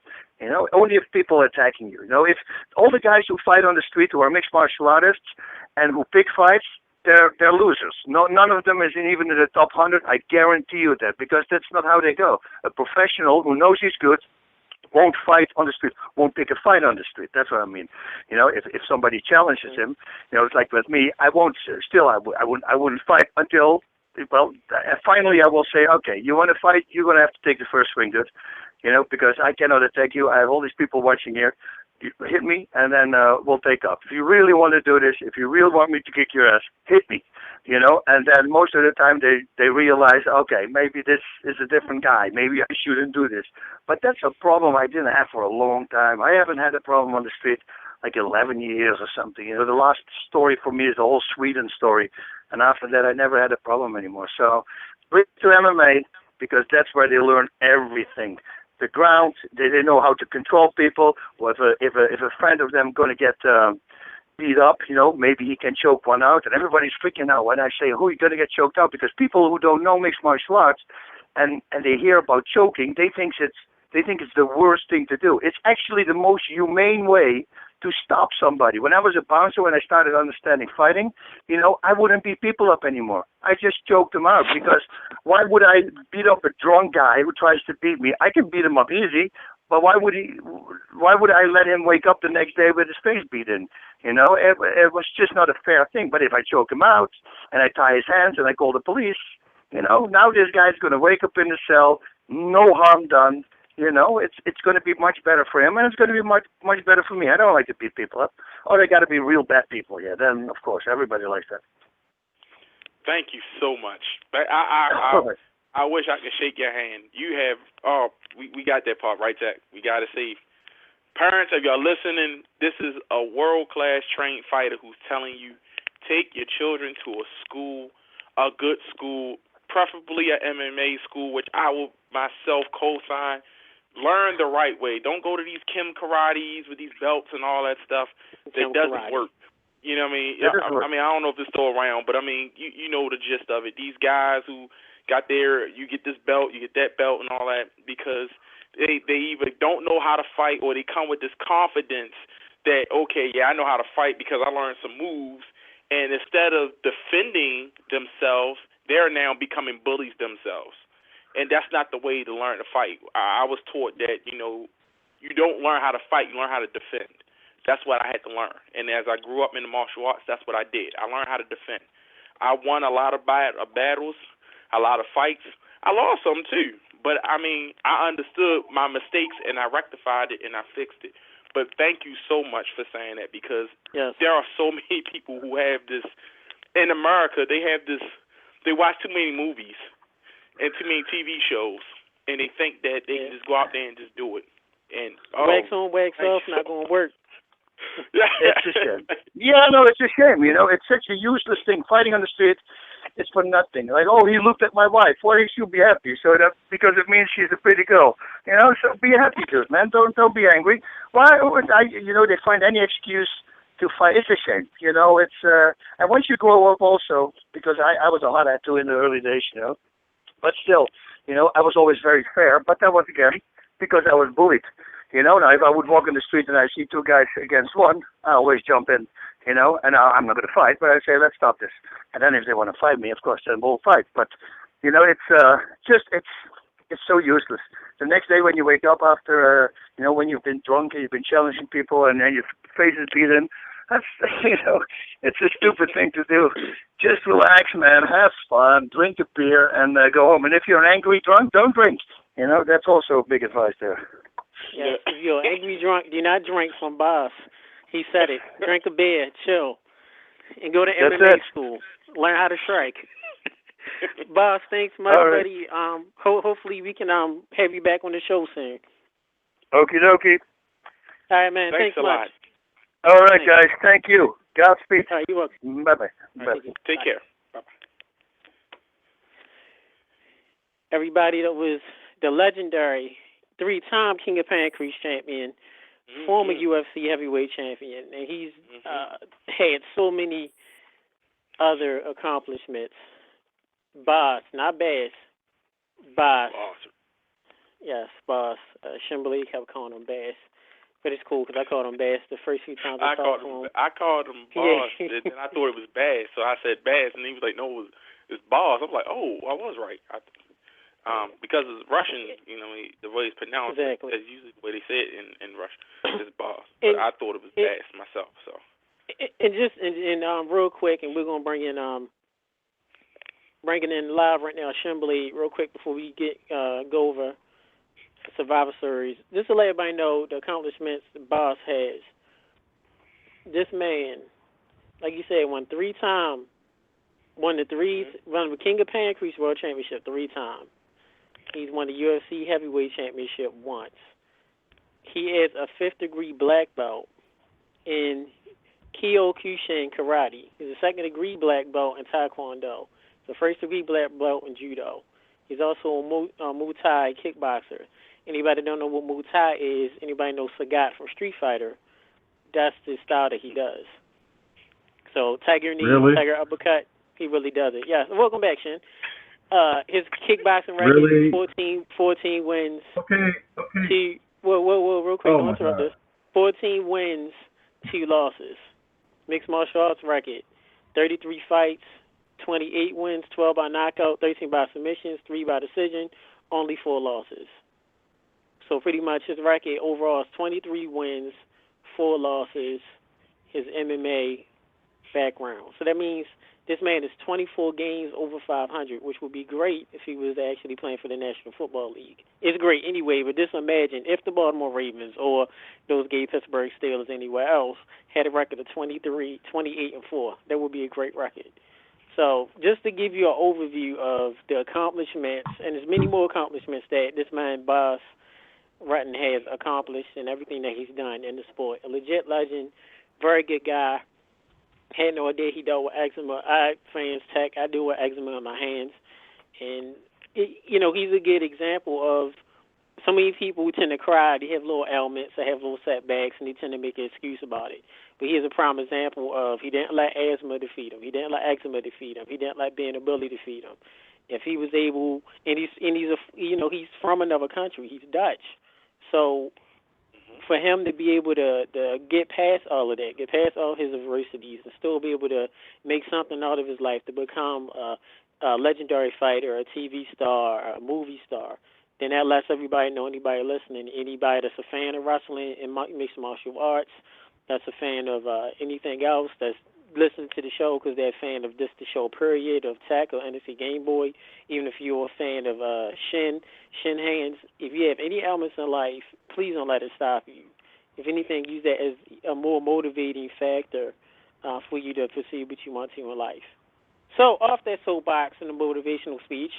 Only if people are attacking you. If all the guys who fight on the street who are mixed martial artists and who pick fights, they're losers. No, none of them is even in the top 100. I guarantee you that, because that's not how they go. A professional who knows he's good won't fight on the street, won't pick a fight on the street. That's what I mean. If somebody challenges him, it's like with me, I wouldn't fight until well, finally I will say, okay, you want to fight, you're going to have to take the first swing, dude. Because I cannot attack you. I have all these people watching here. You hit me, and then we'll take up. If you really want to do this, if you really want me to kick your ass, hit me. And then most of the time they realize, okay, maybe this is a different guy. Maybe I shouldn't do this. But that's a problem I didn't have for a long time. I haven't had a problem on the street like 11 years or something. The last story for me is the whole Sweden story. And after that, I never had a problem anymore. So bring it to MMA because that's where they learn everything. The ground, they know how to control people. Or if a friend of them going to get beat up, maybe he can choke one out. And everybody's freaking out when I say, who are you going to get choked out? Because people who don't know mixed martial arts and they hear about choking, they think it's the worst thing to do. It's actually the most humane way to stop somebody. When I was a bouncer, when I started understanding fighting, I wouldn't beat people up anymore. I just choked them out because why would I beat up a drunk guy who tries to beat me? I can beat him up easy, but why would I let him wake up the next day with his face beat in? It was just not a fair thing. But if I choke him out and I tie his hands and I call the police, now this guy's going to wake up in the cell, no harm done. It's going to be much better for him, and it's going to be much better for me. I don't like to beat people up. Or they got to be real bad people. Yeah, then of course everybody likes that. Thank you so much. I wish I could shake your hand. You have we got that part right, Jack. We got to see. Parents, if y'all listening, this is a world-class trained fighter who's telling you take your children to a school, a good school, preferably a MMA school, which I will myself co-sign. Learn the right way. Don't go to these Kim Karates with these belts and all that stuff. That doesn't work. You know what I mean? I don't know if it's still around, but I mean, you know the gist of it. These guys who got there, you get this belt, you get that belt and all that because they either don't know how to fight or they come with this confidence that, okay, yeah, I know how to fight because I learned some moves. And instead of defending themselves, they're now becoming bullies themselves. And that's not the way to learn to fight. I was taught that, you don't learn how to fight, you learn how to defend. That's what I had to learn. And as I grew up in the martial arts, that's what I did. I learned how to defend. I won a lot of battles, a lot of fights. I lost some too. But, I mean, I understood my mistakes and I rectified it and I fixed it. But thank you so much for saying that because there are so many people who have this. In America, they watch too many movies and too many TV shows, and they think that they can just go out there and just do it. And wax on, wax off, not going to work. It's a shame. Yeah, no, it's a shame. It's such a useless thing. Fighting on the street, it's for nothing. Like, oh, he looked at my wife. Why should you be happy? So that because it means she's a pretty girl. So be happy to it, man. Don't be angry. Why would they find any excuse to fight? It's a shame. It's and once you grow up also, because I was a hothead too in the early days, But still, I was always very fair, but that was again because I was bullied. Now if I would walk in the street and I see two guys against one, I always jump in, and I'm not going to fight, but I say, let's stop this. And then if they want to fight me, of course, then we'll fight. But, it's so useless. The next day when you wake up after, when you've been drunk and you've been challenging people and then your face is beaten, that's, it's a stupid thing to do. Just relax, man. Have fun. Drink a beer and go home. And if you're an angry drunk, don't drink. That's also big advice there. Yes, if you're an angry drunk, do not drink from Boss. He said it. Drink a beer, chill, and go to MMA school. Learn how to strike. Boss, thanks much, buddy. Hopefully we can have you back on the show soon. Okie dokie. All right, man. Thanks a much. lot. All right, guys. Thank you. Godspeed. All right, you're welcome. Bye-bye. Right, take care. Bye-bye. Everybody, that was the legendary 3-time King of PANCRASE champion, former UFC heavyweight champion, and he's had so many other accomplishments. Boss, not Bass. Boss. Yes, Boss. Shimberly kept calling him Bass. But it's cool because I called him Bass the first few times I talked to him. I called him Boss, and then I thought it was Bass, so I said Bass, and he was like, no, it's Boss. I'm like, oh, I was right. Because it's Russian, the way it's pronounced is usually the way they say it in Russian. It's Boss. But I thought it was Bass myself. So. And real quick, and we're gonna bring in bringing in live right now, Shimblade, real quick before we go over Survivor Series. Just to let everybody know the accomplishments the boss has. This man, like you said, won 3 times. Won the King of PANCRASE World Championship 3 times. He's won the UFC Heavyweight Championship once. He is a 5th-degree black belt in Kyokushin Karate. He's a 2nd-degree black belt in Taekwondo. He's a 1st-degree black belt in Judo. He's also a Muay Thai kickboxer. Anybody don't know what Muay Thai is, anybody know Sagat from Street Fighter, that's the style that he does. So Tiger knee, Tiger uppercut, he really does it. Yes, welcome back, Shin. His kickboxing record is 14 wins. Okay. Real quick, don't interrupt this. 14 wins, 2 losses. Mixed martial arts record, 33 fights, 28 wins, 12 by knockout, 13 by submissions, 3 by decision, only 4 losses. So pretty much his record overall is 23 wins, 4 losses, his MMA background. So that means this man is 24 games over 500, which would be great if he was actually playing for the National Football League. It's great anyway, but just imagine if the Baltimore Ravens or those gay Pittsburgh Steelers anywhere else had a record of 23, 28, and 4. That would be a great record. So just to give you an overview of the accomplishments, and there's many more accomplishments that this man, Boss Rutten, has accomplished and everything that he's done in the sport. A legit legend, very good guy. Had no idea he dealt with eczema. I deal with eczema on my hands. And, he's a good example of so many people who tend to cry. They have little ailments, they have little setbacks, and they tend to make an excuse about it. But here's a prime example of he didn't let asthma defeat him. He didn't let eczema defeat him. He didn't let being a bully defeat him. If he was able, he's from another country. He's Dutch. So for him to be able to get past all of that, get past all his adversities, and still be able to make something out of his life, to become a legendary fighter, a TV star, a movie star, then that lets everybody know, anybody listening, anybody that's a fan of wrestling and mixed martial arts, that's a fan of anything else, that's listening to the show because they're a fan of the show period, of Tech or NFC Game Boy, even if you're a fan of Shin Hands, if you have any elements in life, please don't let it stop you. If anything, use that as a more motivating factor for you to proceed what you want to in life. So, off that soapbox and the motivational speech,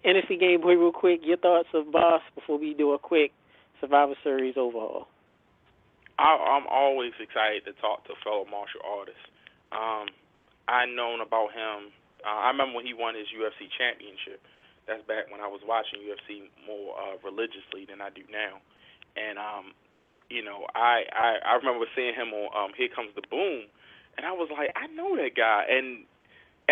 NFC Game Boy, real quick, your thoughts of Boss before we do a quick Survivor Series overhaul. I'm always excited to talk to fellow martial artists. I known about him. I remember when he won his UFC championship. That's back when I was watching UFC more religiously than I do now. And I remember seeing him on Here Comes the Boom, and I was like, I know that guy. And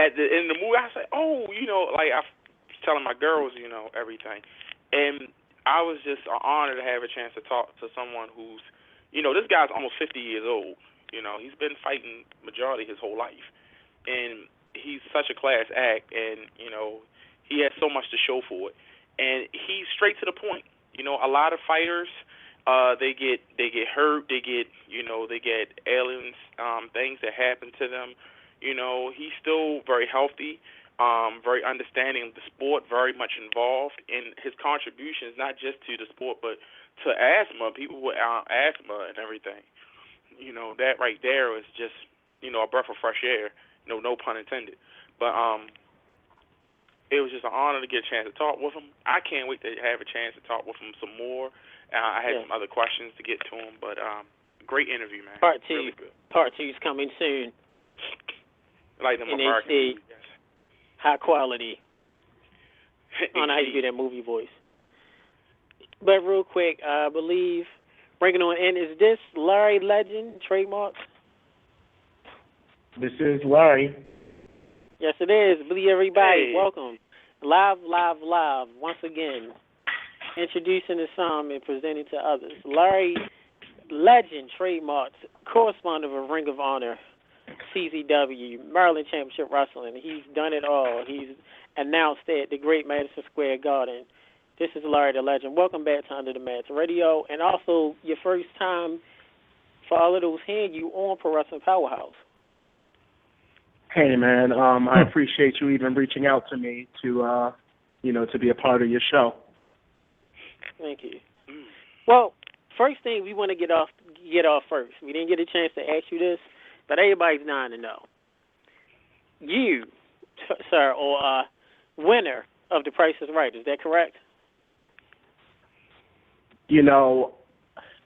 at the end of the movie, I said, oh, like I was telling my girls, everything. And I was just honored to have a chance to talk to someone who's, this guy's almost 50 years old. He's been fighting majority his whole life. And he's such a class act, and, he has so much to show for it. And he's straight to the point. A lot of fighters, they get hurt, they get ailments, things that happen to them. He's still very healthy, very understanding of the sport, very much involved in his contributions, not just to the sport, but to asthma, people with asthma and everything. That right there is just, a breath of fresh air. No pun intended. But it was just an honor to get a chance to talk with him. I can't wait to have a chance to talk with him some more. I had some other questions to get to him, but great interview, man. Part 2. Really good. Part 2 is coming soon. Like them in American HD, movies, yes. High quality. I don't know how you do that movie voice. But real quick, I believe, bringing on in, is this Larry Legend, Trademarked? This is Larry. Yes, it is. Believe everybody. Hey. Welcome. Live, once again. Introducing to some and presenting to others. Larry Legend, Trademarked, correspondent of Ring of Honor, CZW, Maryland Championship Wrestling. He's done it all. He's announced at the Great Madison Square Garden. This is Larry the Legend. Welcome back to Under the Mats Radio, and also your first time for all of those hearing you on Pro Wrestling Powerhouse. Hey, man, I appreciate you even reaching out to me to, to be a part of your show. Thank you. Well, first thing we want to get off first. We didn't get a chance to ask you this, but everybody's dying to know. You, sir, or winner of The Price is Right. Is that correct?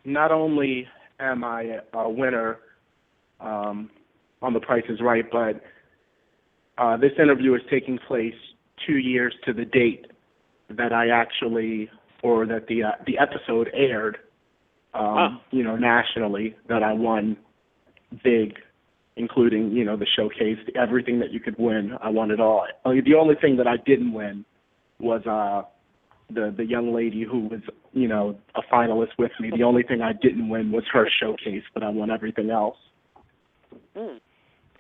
Not only am I a winner on The Price is Right, but this interview is taking place 2 years to the date that I actually, or that the episode aired, nationally, that I won big, including, the showcase, everything that you could win. I won it all. The only thing that I didn't win was the young lady who was, a finalist with me. The only thing I didn't win was her showcase, but I won everything else.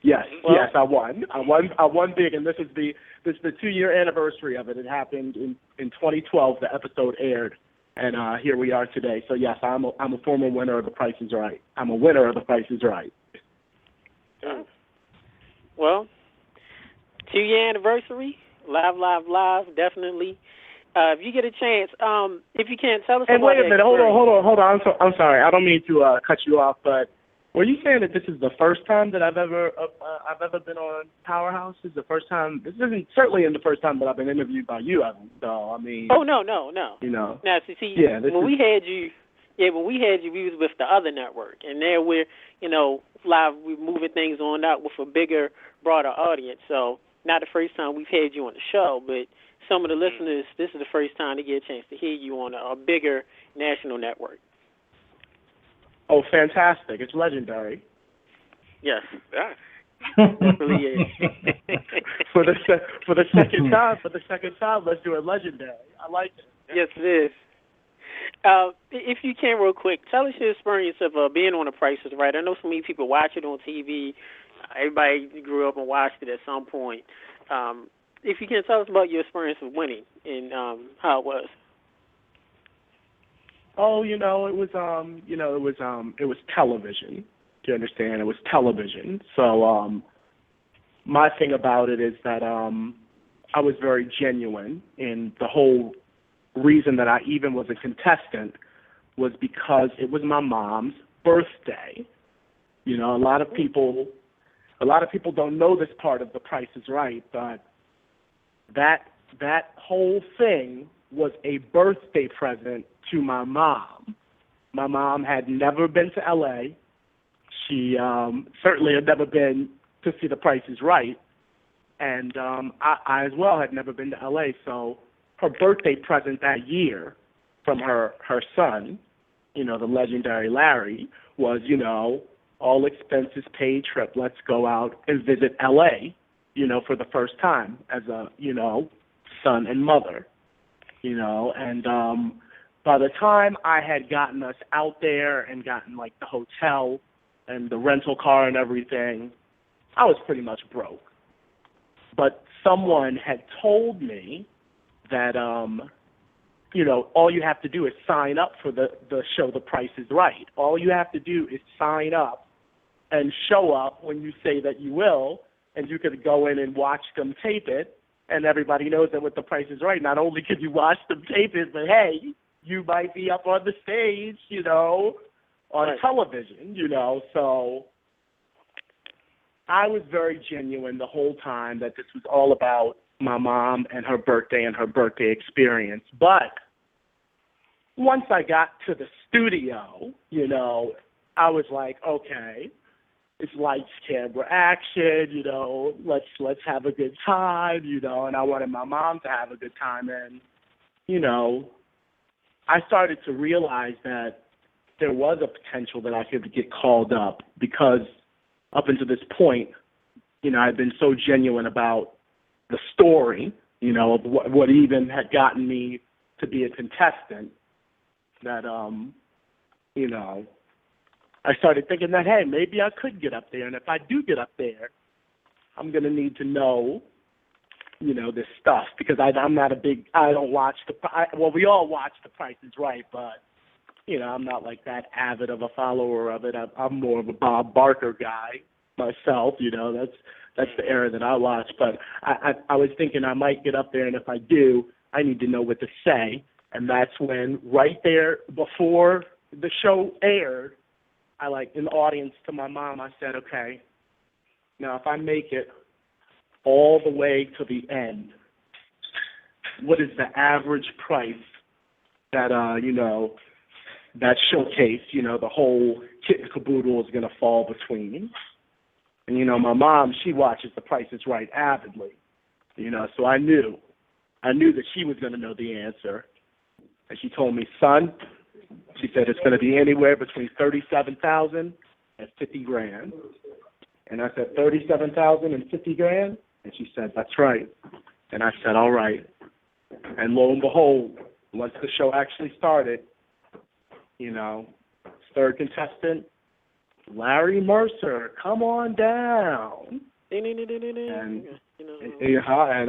Yes, I won. I won big, and this is the 2-year anniversary of it. It happened in 2012. The episode aired, and here we are today. So yes, I'm a former winner of The Price is Right. I'm a winner of The Price is Right. Well, 2-year anniversary, live, definitely. If you get a chance, if you can, tell us about. And wait a minute, hold on. I'm sorry. I don't mean to cut you off, but were you saying that this is the first time that I've ever been on Powerhouse? This is the first time. This isn't certainly the first time that I've been interviewed by you. So I mean. Oh no. Now see, when we had you, we was with the other network, and there we're live. We're moving things on out with a bigger, broader audience. So not the first time we've had you on the show, but some of the listeners, this is the first time they get a chance to hear you on a bigger national network. Oh, fantastic! It's legendary. Yes, it really is. for the second time, let's do it legendary. I like it. Yes, it is. If you can, real quick, tell us your experience of being on The Price is Right. I know so many people watch it on TV. Everybody grew up and watched it at some point. If you can, tell us about your experience of winning and how it was. Oh, it was television. Do you understand? It was television. So my thing about it is that I was very genuine, and the whole reason that I even was a contestant was because it was my mom's birthday. A lot of people don't know this part of The Price is Right, but that whole thing was a birthday present to my mom. My mom had never been to L.A. She certainly had never been to see The Price is Right, and I as well had never been to L.A., so her birthday present that year from her son, the legendary Larry, was, all expenses paid trip. Let's go out and visit L.A., for the first time as a, son and mother, and by the time I had gotten us out there and gotten, the hotel and the rental car and everything, I was pretty much broke. But someone had told me that, all you have to do is sign up for the show The Price is Right. All you have to do is sign up and show up when you say that you will, and you could go in and watch them tape it, and everybody knows that with The Price is Right, not only could you watch them tape it, but hey, you might be up on the stage, on television, so I was very genuine the whole time that this was all about my mom and her birthday experience. But once I got to the studio, I was like, okay, it's lights, camera, action, let's have a good time, and I wanted my mom to have a good time. And, I started to realize that there was a potential that I could get called up because up until this point, I'd been so genuine about the story, of what even had gotten me to be a contestant that, I started thinking that, hey, maybe I could get up there. And if I do get up there, I'm going to need to know, this stuff because I'm not I don't watch we all watch The Price is Right, but, I'm not like that avid of a follower of it. I'm more of a Bob Barker guy, myself. That's the era that I watch. But I was thinking I might get up there, and if I do, I need to know what to say. And that's when, right there before the show aired, in the audience to my mom, I said, okay, now if I make it all the way to the end, what is the average price that, that showcase, the whole kit and caboodle is going to fall between? And, my mom, she watches The Price is Right avidly, so I knew that she was going to know the answer. And she told me, son, she said it's going to be anywhere between $37,000 and $50,000. And I said, $37,000 and $50,000? And she said, that's right. And I said, all right. And lo and behold, once the show actually started, third contestant, Larry Mercer, come on down. And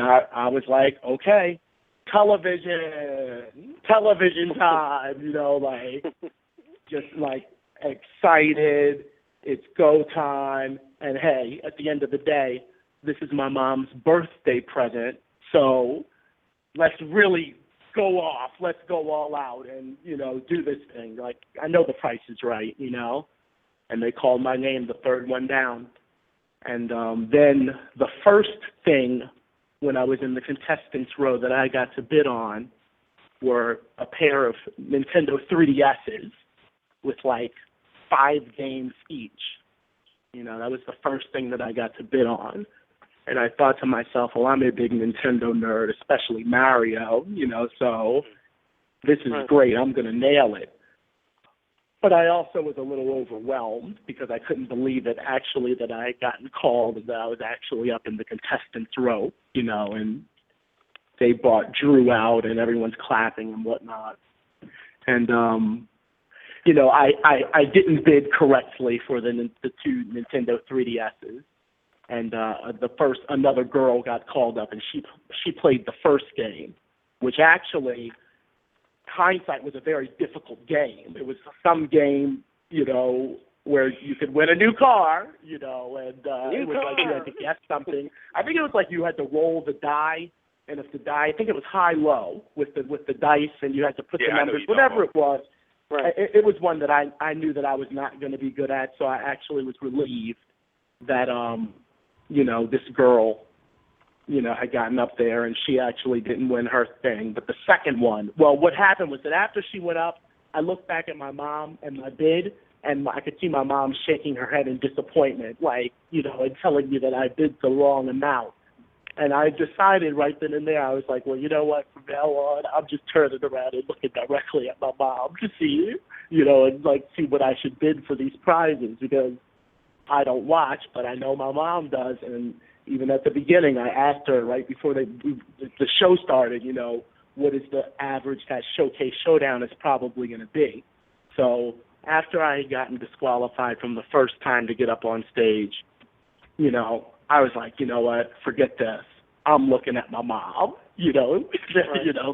I was like, okay, television time, just excited. It's go time. And hey, at the end of the day, this is my mom's birthday present. So let's really go off. Let's go all out and, do this thing. I know The Price is Right, And they called my name, the third one down. And then the first thing when I was in the contestants row that I got to bid on were a pair of Nintendo 3DSs with 5 games each. That was the first thing that I got to bid on. And I thought to myself, well, I'm a big Nintendo nerd, especially Mario, so this is great. I'm going to nail it. But I also was a little overwhelmed because I couldn't believe it actually that I had gotten called and that I was actually up in the contestants row, and they brought Drew out and everyone's clapping and whatnot. And, I didn't bid correctly for the 2 Nintendo 3DSs. And another girl got called up and she played the first game, which actually, hindsight, was a very difficult game. It was some game, where you could win a new car, and it was you had to guess something. I think it was you had to roll the die, and if the die, I think it was high-low with the dice, and you had to put the numbers, whatever it was. Right. It was one that I knew that I was not going to be good at, so I actually was relieved that, this girl, had gotten up there and she actually didn't win her thing. But the second one, well, what happened was that after she went up, I looked back at my mom and my bid, and I could see my mom shaking her head in disappointment, and telling me that I bid the wrong amount. And I decided right then and there, I was like, well, you know what, from now on, I'm just turning around and looking directly at my mom to see, and see what I should bid for these prizes, because I don't watch, but I know my mom does. And even at the beginning, I asked her right before the show started, what is the average that Showcase Showdown is probably going to be. So after I had gotten disqualified from the first time to get up on stage, I was like, you know what, forget this. I'm looking at my mom, right.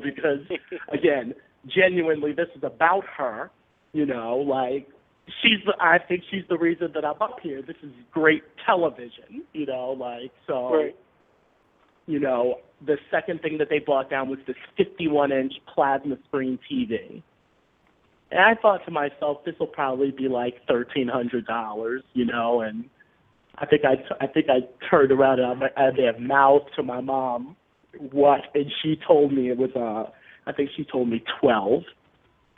Because, again, genuinely, this is about her, I think she's the reason that I'm up here. This is great television, so, right. The second thing that they brought down was this 51-inch plasma screen TV. And I thought to myself, this will probably be $1,300, and I think I turned around and I had to mouth to my mom what, and she told me it was, I think she told me 12.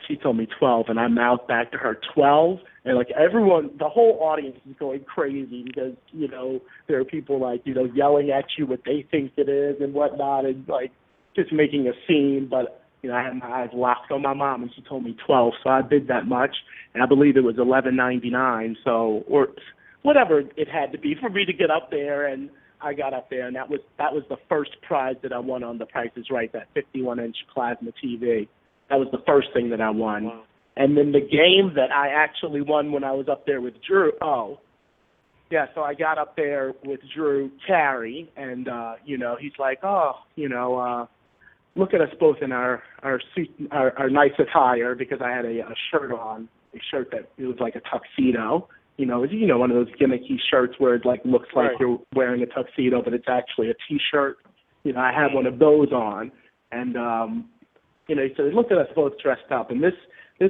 She told me 12, and I mouthed back to her 12, and everyone, the whole audience is going crazy because, there are people yelling at you what they think it is and whatnot, and just making a scene, but, I had my eyes locked on my mom, and she told me 12, so I bid that much, and I believe it was $11.99, so, or whatever it had to be for me to get up there, and I got up there, and that was the first prize that I won on The Price is Right, that 51-inch plasma TV. That was the first thing that I won. Wow. And then the game that I actually won when I was up there with Drew, so I got up there with Drew Carey, and, he's like, look at us both in our suit, our nice attire, because I had a shirt on, a shirt that it was like a tuxedo. one of those gimmicky shirts where it like looks like Right. you're wearing a tuxedo, but it's actually a T-shirt. I had one of those on, and he said, look at us both dressed up. And this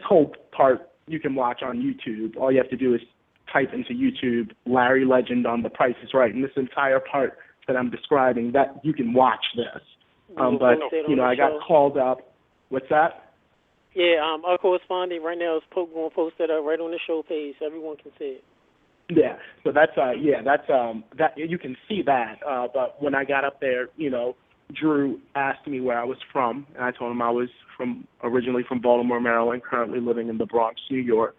whole part you can watch on YouTube. All you have to do is type into YouTube Larry Legend on The Price is Right, and this entire part that I'm describing, that you can watch this. But I got called up. What's that? Yeah, our correspondent right now is going to post that up right on the show page so everyone can see it. Yeah, so that's that you can see that. But when I got up there, Drew asked me where I was from, and I told him I was originally from Baltimore, Maryland, currently living in the Bronx, New York.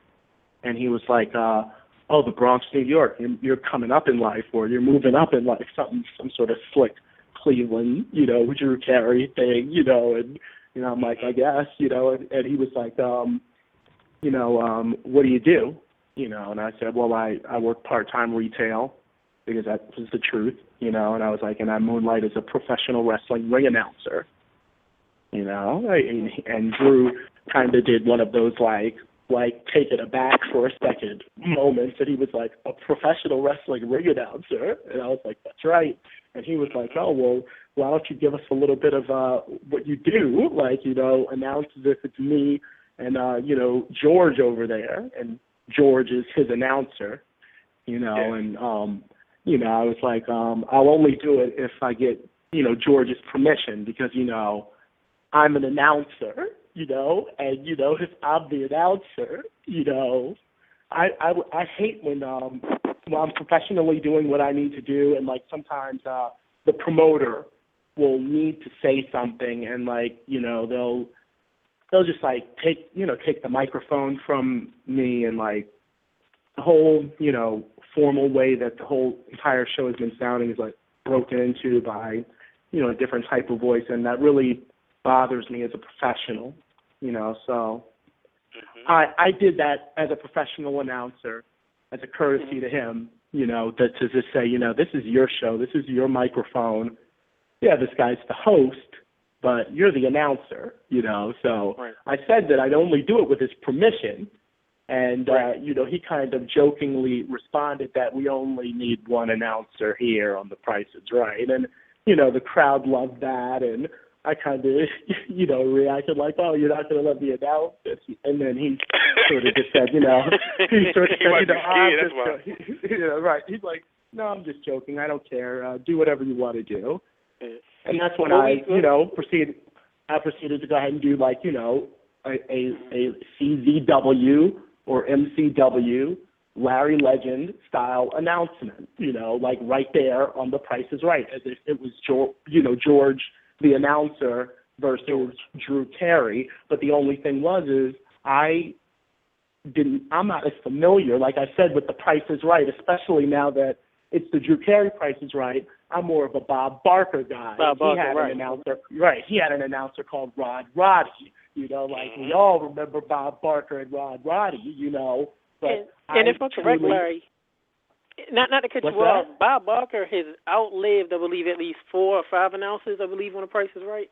And he was like, "Oh, the Bronx, New York, you're coming up in life, or you're moving up in life, some sort of slick Cleveland, Drew Carey thing, and I'm like, I guess, and he was like, what do you do? And I said, well, I work part-time retail because that was the truth, and I was like, and I moonlight as a professional wrestling ring announcer, and Drew kind of did one of those like take it aback for a second moments, and he was like, a professional wrestling ring announcer, and I was like, that's right. And he was like, oh, well, why don't you give us a little bit of what you do, announce as if it's me and, George over there, and George is his announcer, and, I was like, I'll only do it if I get, George's permission because, I'm an announcer, and, if I'm the announcer, I hate when I'm professionally doing what I need to do, and, sometimes the promoter will need to say something, and, they'll just, take the microphone from me, and, the whole, formal way that the whole entire show has been sounding is, broken into by, a different type of voice, and that really bothers me as a professional, so I did that as a professional announcer, as a courtesy to him, to just say, this is your show, this is your microphone. Yeah, this guy's the host, but you're the announcer, So right. I said that I'd only do it with his permission, and, he kind of jokingly responded that we only need one announcer here on The Price is Right. And, the crowd loved that, and I kind of, reacted like, oh, you're not going to let me announce this. And then he sort of just said, he sort of said, I'm just, right. He's like, no, I'm just joking. I don't care. Do whatever you want to do. And that's when I proceeded to go ahead and do a CZW or MCW Larry Legend style announcement, right there on The Price is Right, as if it was George the announcer versus Drew Carey. But the only thing is I'm not as familiar, like I said, with The Price is Right, especially now that it's the Drew Carey Price is Right. I'm more of a Bob Barker guy. He had an announcer called Rod Roddy. We all remember Bob Barker and Rod Roddy, But and if I'm correct, Larry, not to cut you off, Bob Barker has outlived, I believe, at least 4 or 5 announcers, I believe, on The Price is Right.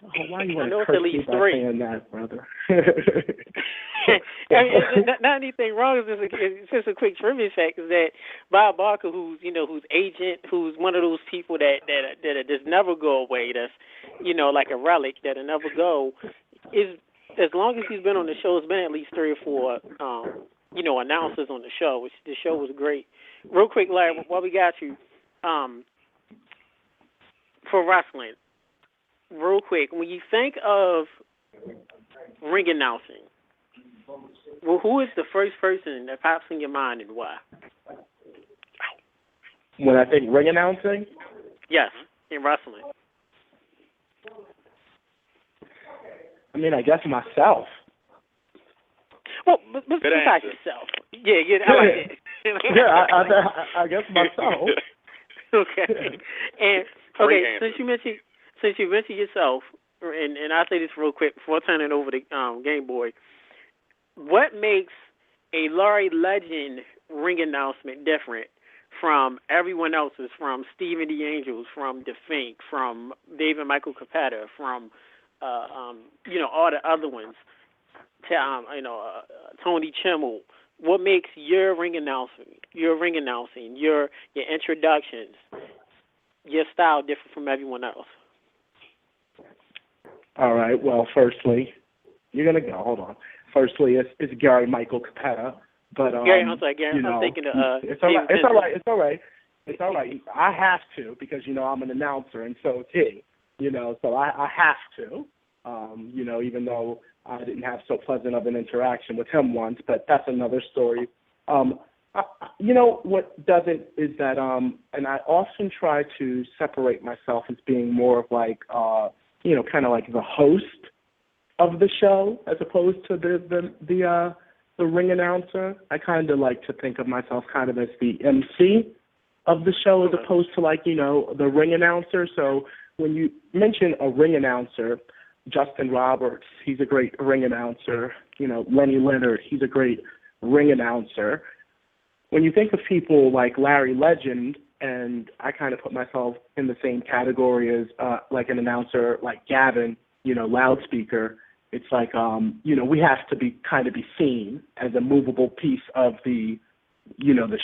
Oh, why do you want to curse me by saying that, brother? Not anything wrong. It's just a quick trivia fact is that Bob Barker, who's agent, who's one of those people that just never go away. That's like a relic that'll never go. Is as long as he's been on the show, it's been at least 3 or 4 announcers on the show. Which the show was great. Real quick, Larry, while we got you, for wrestling. Real quick, when you think of ring announcing, well, who is the first person that pops in your mind and why? When I think ring announcing? Yes, in wrestling. I mean, I guess myself. Well, but besides yourself. Yeah, I like it. Yeah, I guess myself. Okay. And since you mentioned yourself, and I'll say this real quick before I turn it over to Game Boy, what makes a Larry Legend ring announcement different from everyone else's, from Stephen the Angels, from DeFink, from David Michael Capetta, from all the other ones, to Tony Chimmel, what makes your ring announcing, your introductions, your style different from everyone else? All right. Well, firstly, you're gonna go. Hold on. Firstly, it's Gary Michael Capetta, but Gary, I'm sorry, Gary. you know, I'm thinking of it's all right. It's all right. It's all right. It's all right. I have to because I'm an announcer, and so is he. So I have to. Even though I didn't have so pleasant of an interaction with him once, but that's another story. What does it is that, and I often try to separate myself as being more of like, kind of like the host of the show as opposed to the ring announcer. I kind of like to think of myself kind of as the MC of the show as opposed to like, the ring announcer. So when you mention a ring announcer, Justin Roberts, he's a great ring announcer. Lenny Leonard, he's a great ring announcer. When you think of people like Larry Legend, and I kind of put myself in the same category as like an announcer like Gavin, loudspeaker, it's like, we have to be seen as a movable piece of the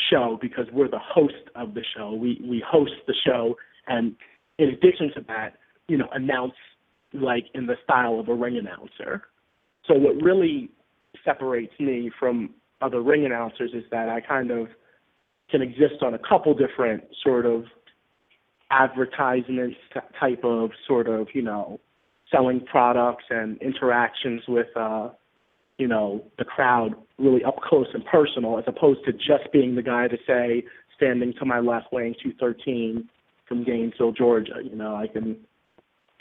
show because we're the host of the show. We host the show, and in addition to that, announce like in the style of a ring announcer. So what really separates me from other ring announcers is that I kind of can exist on a couple different sort of advertisements type of sort of, selling products and interactions with, the crowd really up close and personal as opposed to just being the guy to say, standing to my left weighing 213 from Gainesville, Georgia.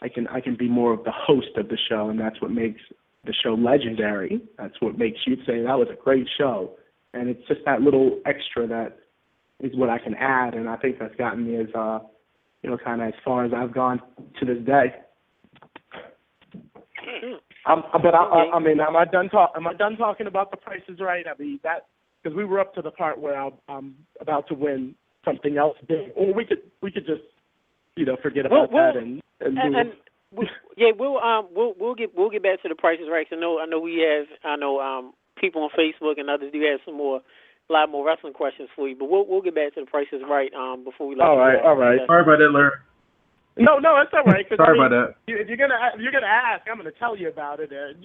I can be more of the host of the show, and that's what makes the show legendary. That's what makes you say that was a great show. And it's just that little extra that is what I can add, and I think that's gotten me as, kind of as far as I've gone to this day. Am I done talking about The Price is Right? I mean that because we were up to the part where I'm about to win something else big, or we could just forget about that and we'll get back to The Price is Right. I know people on Facebook and others do have a lot more wrestling questions for you, but we'll get back to The Price is Right before we let all right. Sorry about that, Larry. No, it's all right. Sorry about that. If you're gonna ask, I'm gonna tell you about it. And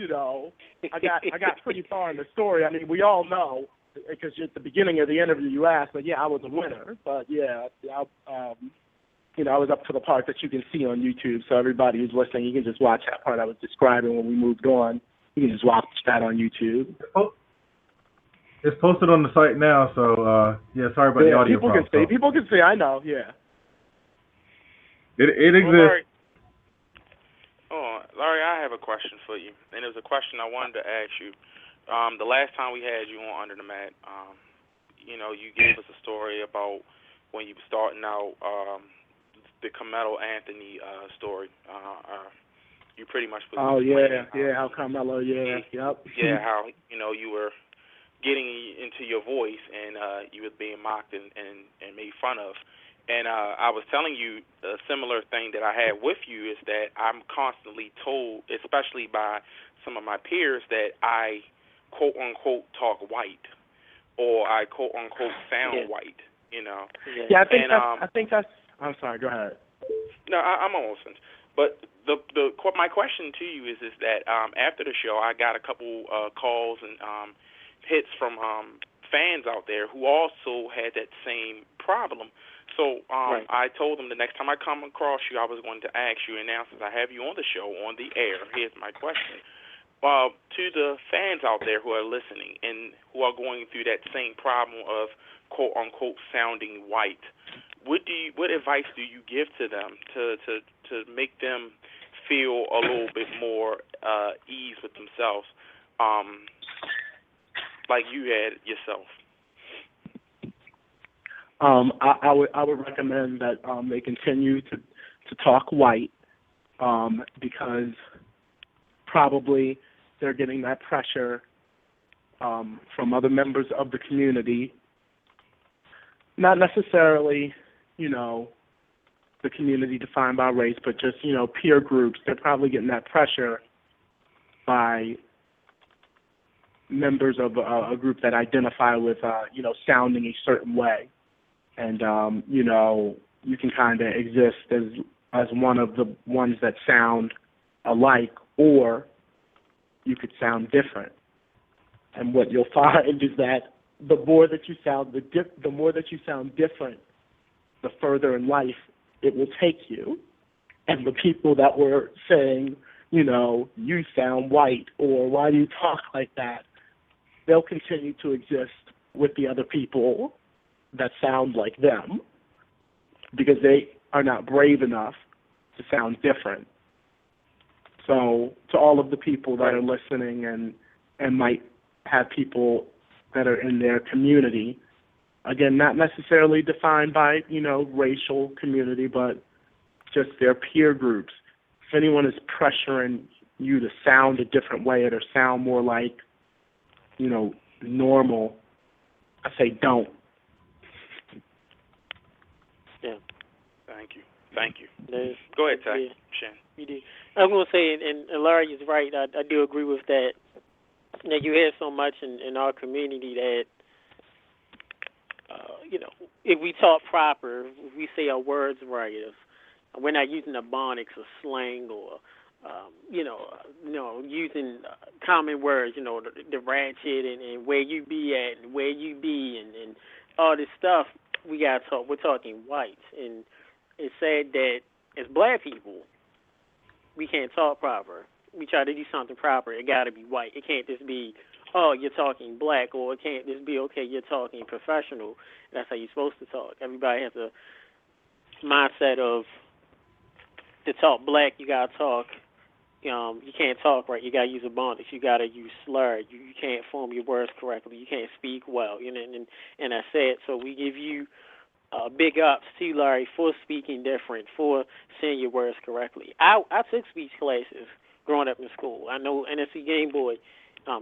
I got pretty far in the story. I mean, we all know because at the beginning of the interview you asked, but yeah, I was a winner. But yeah, I was up to the part that you can see on YouTube. So everybody who's listening, you can just watch that part I was describing when we moved on. You can just watch that on YouTube. It's posted on the site now, so sorry about the audio problem. People can see. I know. Yeah. It exists. Larry, I have a question for you, and it was a question I wanted to ask you. The last time we had you on Under the Mat, you gave us a story about when you were starting out, the Carmelo Anthony story. You pretty much was how Carmelo, yep. Yeah, how you were getting into your voice and you were being mocked and made fun of. And I was telling you a similar thing that I had with you is that I'm constantly told, especially by some of my peers, that I quote unquote talk white or I quote unquote sound white. Yeah, I think that's. I'm sorry. Go ahead. No, I'm almost finished. But my question to you is that after the show, I got a couple calls and hits from fans out there who also had that same problem. So I told them the next time I come across you, I was going to ask you, and now since I have you on the show, on the air, here's my question. To the fans out there who are listening and who are going through that same problem of quote-unquote sounding white, what advice do you give to them to make them feel a little bit more ease with themselves, like you had yourself? I would recommend that they continue to talk white because probably they're getting that pressure from other members of the community, not necessarily, the community defined by race, but just, peer groups. They're probably getting that pressure by members of a group that identify with, sounding a certain way. And, you can kind of exist as one of the ones that sound alike, or you could sound different. And what you'll find is that the more that you sound different, the further in life it will take you. And the people that were saying, you sound white, or why do you talk like that, they'll continue to exist with the other people that sound like them, because they are not brave enough to sound different. So to all of the people that are listening and might have people that are in their community, again, not necessarily defined by, racial community, but just their peer groups. If anyone is pressuring you to sound a different way or to sound more like, normal, I say don't. Yeah. Thank you. Go ahead, Ty. Shan. You do. I was going to say, and Larry is right, I do agree with that, that you hear so much in our community that, if we talk proper, if we say our words right, if we're not using ebonics or slang or, using common words, the ratchet and where you be at and where you be and all this stuff, we got to talk. We're talking whites. And it's sad that as black people, we can't talk proper. We try to do something proper. It got to be white. It can't just be, oh, you're talking black, or it can't just be, okay, you're talking professional. That's how you're supposed to talk. Everybody has a mindset of, to talk black, you got to talk, you can't talk right. You got to use ebonics. You got to use slur. You can't form your words correctly. You can't speak well. And I said, so we give you big ups to Larry for speaking different, for saying your words correctly. I took speech classes growing up in school. I know NSC Game Boy,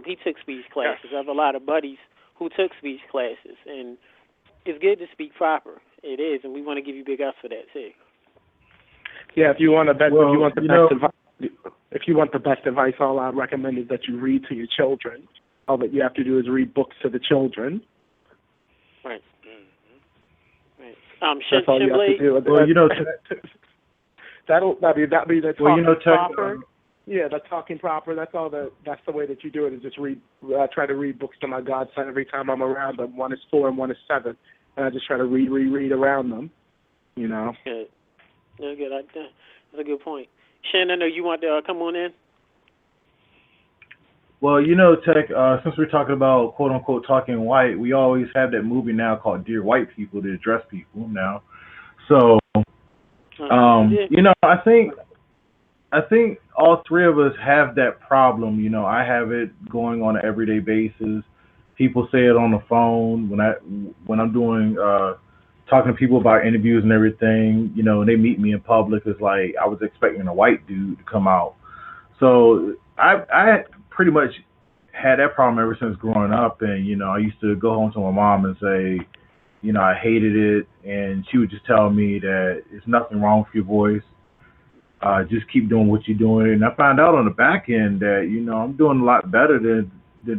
he took speech classes. I have a lot of buddies who took speech classes, and it's good to speak proper. It is, and we want to give you big ups for that too. Yeah, if you want the best advice, all I'd recommend is that you read to your children. All that you have to do is read books to the children. Right. Right. That's all you have to do. Well, that'll be the talking proper. Yeah, that's talking proper. That's the way that you do it. Is just read. I try to read books to my godson every time I'm around them. One is 4 and one is 7, and I just try to read around them. Good. That's good. That's a good point. Shannon, I know you want to come on in. Well, Tech, since we're talking about quote unquote talking white, we always have that movie now called Dear White People to address people now. So, I think all three of us have that problem. I have it going on an everyday basis. People say it on the phone when I'm doing talking to people about interviews and everything. They meet me in public. It's like I was expecting a white dude to come out. So I pretty much had that problem ever since growing up. And I used to go home to my mom and say, I hated it, and she would just tell me that there's nothing wrong with your voice. Just keep doing what you're doing. And I found out on the back end that, I'm doing a lot better than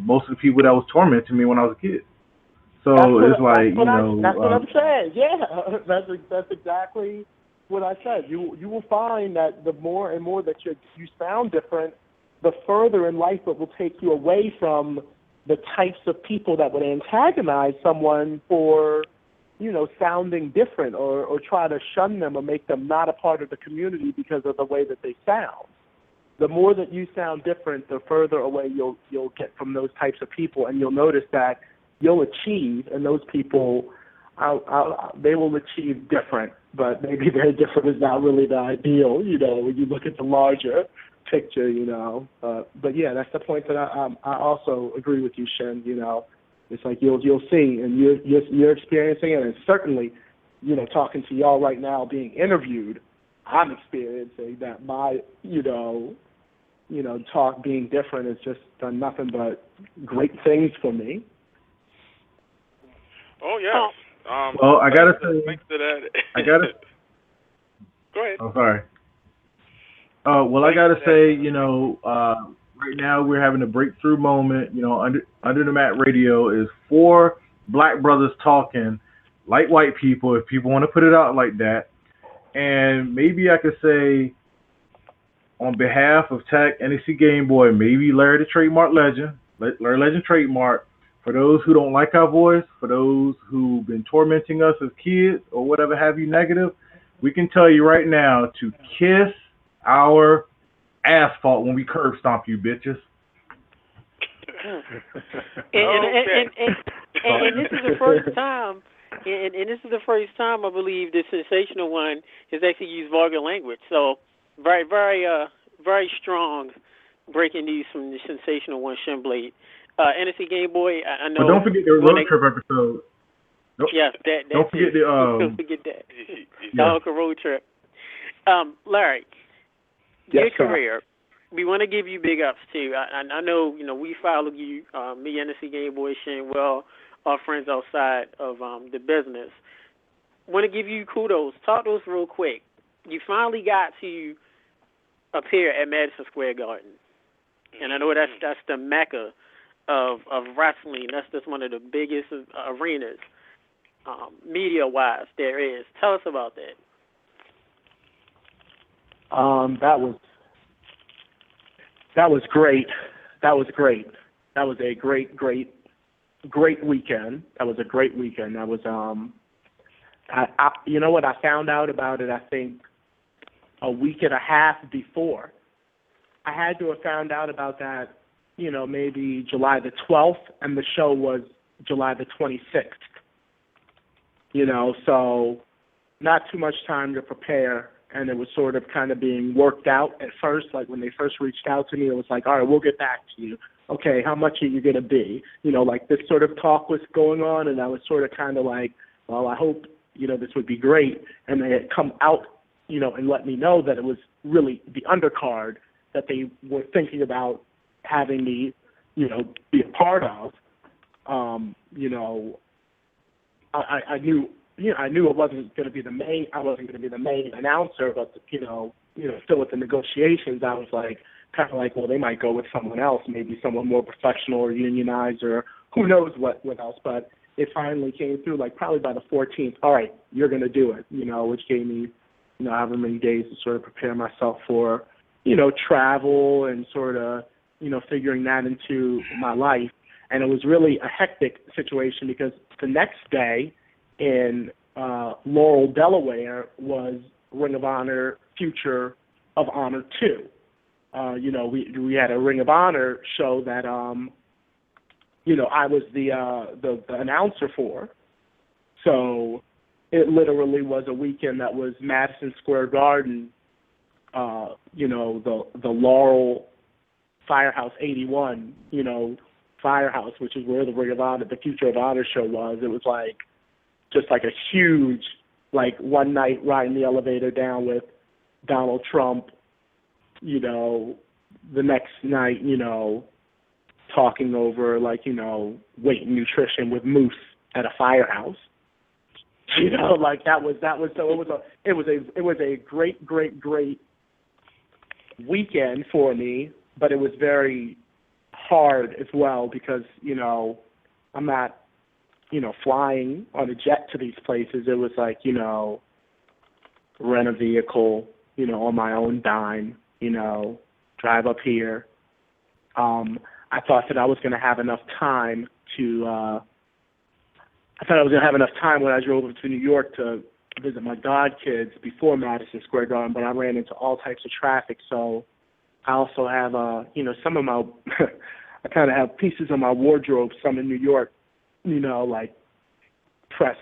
most of the people that was tormenting me when I was a kid. So that's what I'm saying. Yeah, that's exactly what I said. You will find that the more and more that you sound different, the further in life it will take you away from the types of people that would antagonize someone for, sounding different or try to shun them or make them not a part of the community because of the way that they sound. The more that you sound different, the further away you'll get from those types of people, and you'll notice that you'll achieve, and those people, they will achieve different, but maybe their different is not really the ideal, when you look at the larger picture, But yeah, that's the point that I also agree with you, Shen. It's like you'll see, and you're experiencing it, and certainly, talking to y'all right now, being interviewed, I'm experiencing that my, talk being different has just done nothing but great things for me. Oh yeah. Well, I gotta say, thanks to that. Go ahead. Oh, sorry. Well, I gotta say, Right now, we're having a breakthrough moment. You know, under the mat radio is four black brothers talking like white people, if people want to put it out like that. And maybe I could say, on behalf of Tech, NEC Game Boy, maybe Larry the Trademark Legend, Larry Legend Trademark, for those who don't like our voice, for those who've been tormenting us as kids or whatever have you negative, we can tell you right now to kiss our asphalt when we curb stomp you, bitches. And this is the first time, and this is the first time I believe the sensational one has actually used vulgar language. So very, very, very strong breaking news from the sensational one, Shinblade. NSC Game Boy, I know. But don't forget the road trip episode. Yes, don't forget don't forget that. The Uncle Road Trip. Larry, your career, we want to give you big ups too. I know, we followed you, me, NSC Game Boy, Shane, well, our friends outside of the business. Want to give you kudos. Talk to us real quick. You finally got to appear at Madison Square Garden, and I know that's the mecca of wrestling. That's just one of the biggest arenas, media-wise, there is. Tell us about that. That was great. That was great. That was a great weekend. That was a great weekend. That was you know what, I found out about it, I think, a week and a half before. I had to have found out about that, maybe July the 12th, and the show was July the 26th. So not too much time to prepare, and it was sort of kind of being worked out at first. Like when they first reached out to me, it was like, all right, we'll get back to you. Okay, how much are you going to be? Like this sort of talk was going on, and I was sort of kind of like, well, I hope, this would be great. And they had come out, and let me know that it was really the undercard that they were thinking about having me, be a part of. I knew it wasn't going to be the main. I wasn't going to be the main announcer, but still with the negotiations, I was like, kind of like, well, they might go with someone else, maybe someone more professional or unionized or who knows what else. But it finally came through, like probably by the 14th. All right, you're going to do it. Which gave me, however many days to sort of prepare myself for, travel and sort of, figuring that into my life. And it was really a hectic situation because the next day in Laurel, Delaware was Ring of Honor Future of Honor 2. We had a Ring of Honor show that, I was the announcer for. So it literally was a weekend that was Madison Square Garden, the Laurel Firehouse 81, Firehouse, which is where the Ring of Honor, the Future of Honor show was. It was like, just like a huge, like one night riding the elevator down with Donald Trump, the next night, talking over like, weight and nutrition with Moose at a firehouse. Like that was so it was a great weekend for me, but it was very hard as well because, I'm not, flying on a jet to these places. It was like, rent a vehicle, on my own dime, drive up here. I thought that I was going to have enough time when I drove up to New York to visit my godkids before Madison Square Garden, but I ran into all types of traffic. So I also have, some of my, I kind of have pieces of my wardrobe, some in New York, like pressed,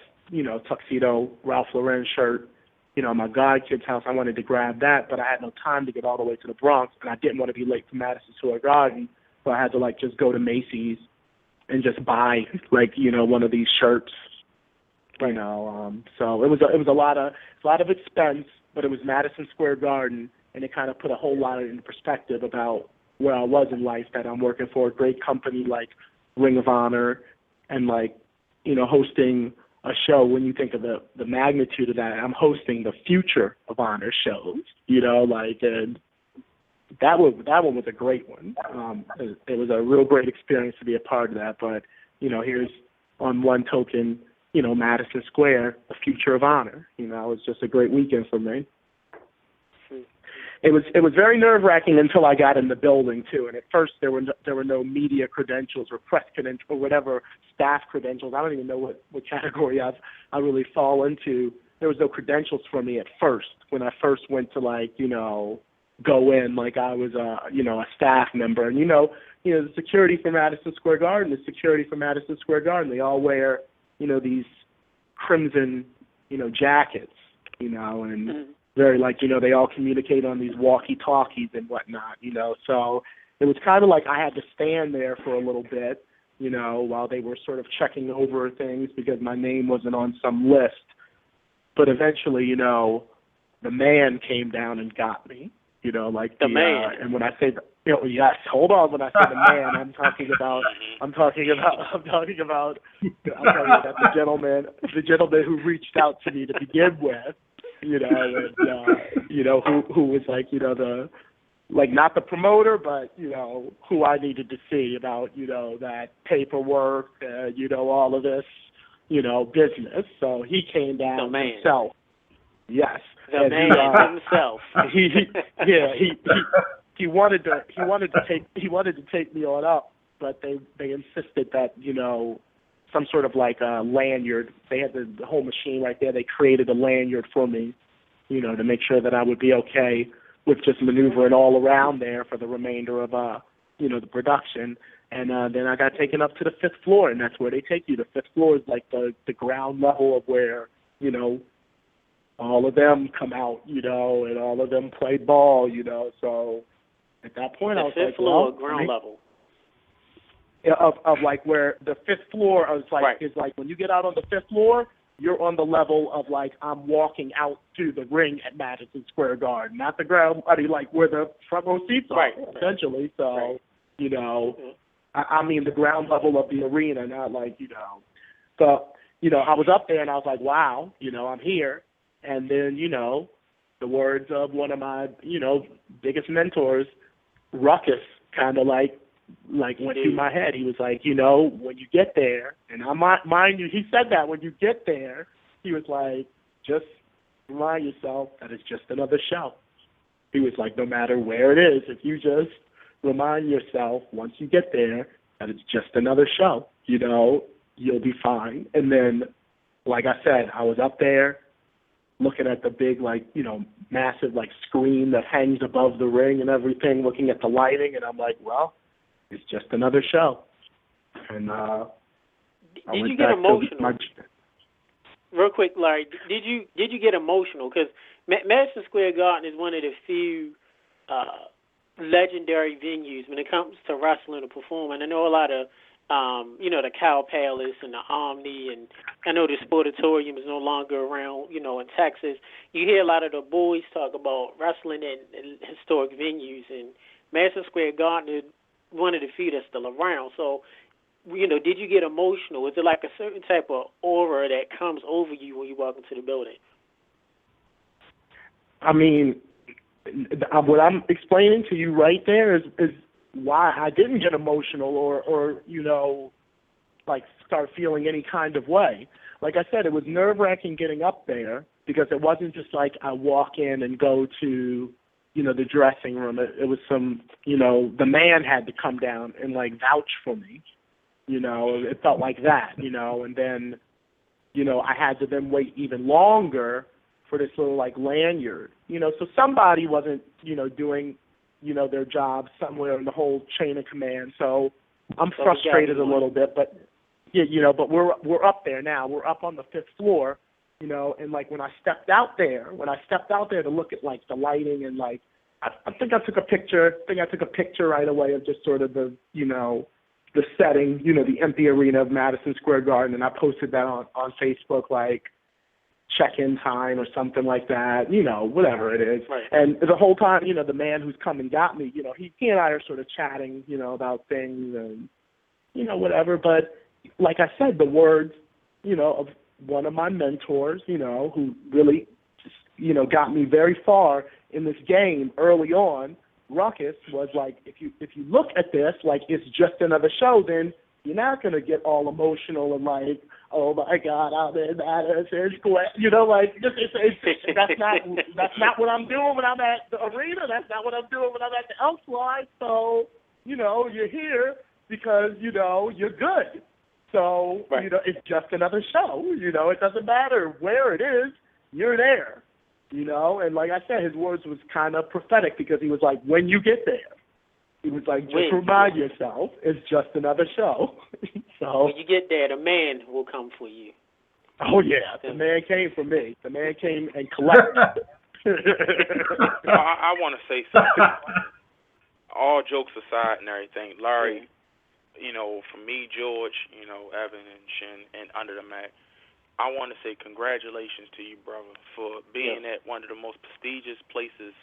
tuxedo, Ralph Lauren shirt, my godkid's house. I wanted to grab that, but I had no time to get all the way to the Bronx, and I didn't want to be late to Madison Square Garden, so I had to just go to Macy's and just buy one of these shirts, So it was a lot of expense, but it was Madison Square Garden, and it kind of put a whole lot into perspective about where I was in life. That I'm working for a great company like Ring of Honor, and hosting a show. When you think of the magnitude of that, I'm hosting the Future of Honor shows, and that one was a great one. It was a real great experience to be a part of that. But here's on one token, Madison Square, the future of honor. It was just a great weekend for me. It was very nerve-wracking until I got in the building too. And at first there were no media credentials or press credentials or whatever, staff credentials. I don't even know what category I really fall into. There was no credentials for me at first when I first went to go in like I was a staff member. And the security for Madison Square Garden, they all wear they crimson, jackets, and very they all communicate on these walkie-talkies and whatnot, So it was kind of like I had to stand there for a little bit, while they were sort of checking over things because my name wasn't on some list. But eventually, the man came down and got me, the man. And when I say yes, hold on. When I say the man, I'm talking about the gentleman who reached out to me to begin with, who was not the promoter, but who I needed to see about that paperwork, all of this, business. So he came down himself. Yes, the man himself. He wanted to take me on up, but they insisted that some sort of a lanyard. They had the whole machine right there. They created a lanyard for me, to make sure that I would be okay with just maneuvering all around there for the remainder of the production. And then I got taken up to the 5th floor, and that's where they take you. The 5th floor is like the ground level of where all of them come out, and all of them play ball, So at that point, I was like, floor, ground level. Of where the 5th floor is when you get out on the 5th floor, you're on the level of I'm walking out to the ring at Madison Square Garden, not the ground, where the front row seats are, essentially. So, I mean the ground level of the arena, not So, I was up there and I was like, wow, I'm here. And then, the words of one of my, biggest mentors, Ruckus, kind of went through my head. He was like, when you get there, and mind you, he said that when you get there, he was like, just remind yourself that it's just another show. He was like, no matter where it is, if you just remind yourself once you get there that it's just another show, you'll be fine. And then, like I said, I was up there looking at the big, massive, screen that hangs above the ring and everything, looking at the lighting, and I'm like, well, it's just another show. And did you get emotional? Real quick, Larry, did you get emotional? Because Madison Square Garden is one of the few legendary venues when it comes to wrestling or performing. I know a lot of, the Cow Palace and the Omni, and I know the Sportatorium is no longer around, in Texas. You hear a lot of the boys talk about wrestling in historic venues, and Madison Square Garden is one of the few that's still around. So, did you get emotional? Is it like a certain type of aura that comes over you when you walk into the building? I mean, what I'm explaining to you right there is why I didn't get emotional or start feeling any kind of way. Like I said, it was nerve-wracking getting up there because it wasn't just I walk in and go to, the dressing room. It was the man had to come down and vouch for me. It felt like that, and then, I had to then wait even longer for this little lanyard, so somebody wasn't, doing, their job somewhere in the whole chain of command. So I'm frustrated a little bit, but but we're up there now. We're up on the 5th floor, and when I stepped out there to look at the lighting and I think I took a picture. Right away of just sort of the the setting, the empty arena of Madison Square Garden, and I posted that on Facebook check-in time or something like that, whatever it is. Right. And the whole time, the man who's come and got me, he and I are sort of chatting, about things and, whatever. But like I said, the words, of one of my mentors, who really just, got me very far in this game early on, ruckus was like, if you look at this like it's just another show, then you're not gonna get all emotional and like, oh my God, I'm in Madison Square. You know, like that's not what I'm doing when I'm at the arena. That's not what I'm doing when I'm at the Elksline. So, you know, you're here because, you know, you're good. So, right. You know, it's just another show. You know, it doesn't matter where it is, you're there. You know, and like I said, his words was kind of prophetic because he was like, when you get there, he was like, just remind yourself, it's just another show. So when you get there, the man will come for you. Oh, yeah. The man came for me. The man came and collected. I want to say something. All jokes aside and everything, Larry, you know, for me, George, you know, Evan and Shin, and Under the Mat, I want to say congratulations to you, brother, for being at one of the most prestigious places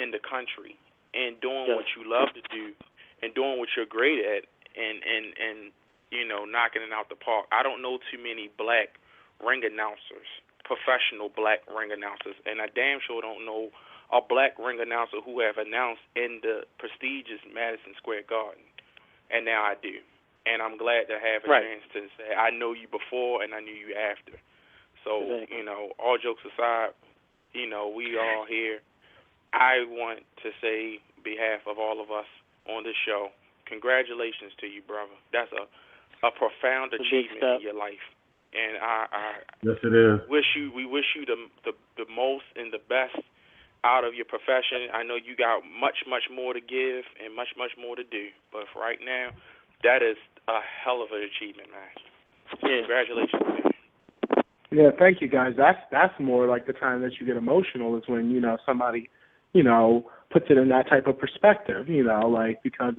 in the country and doing what you love to do and doing what you're great at and you know, knocking it out the park. I don't know too many black ring announcers, professional black ring announcers, and I damn sure don't know a black ring announcer who have announced in the prestigious Madison Square Garden, and now I do. And I'm glad to have a chance to say I know you before and I knew you after. So, you know, all jokes aside, you know, we all here. I want to say, on behalf of all of us on this show, congratulations to you, brother. That's a profound achievement in your life. And I yes, it is. We wish you the most and the best out of your profession. I know you got much more to give and much more to do. But for right now, that is a hell of an achievement, man. Congratulations, man. Yeah, thank you, guys. That's more like the time that you get emotional is when, you know, somebody, you know, puts it in that type of perspective, you know, like because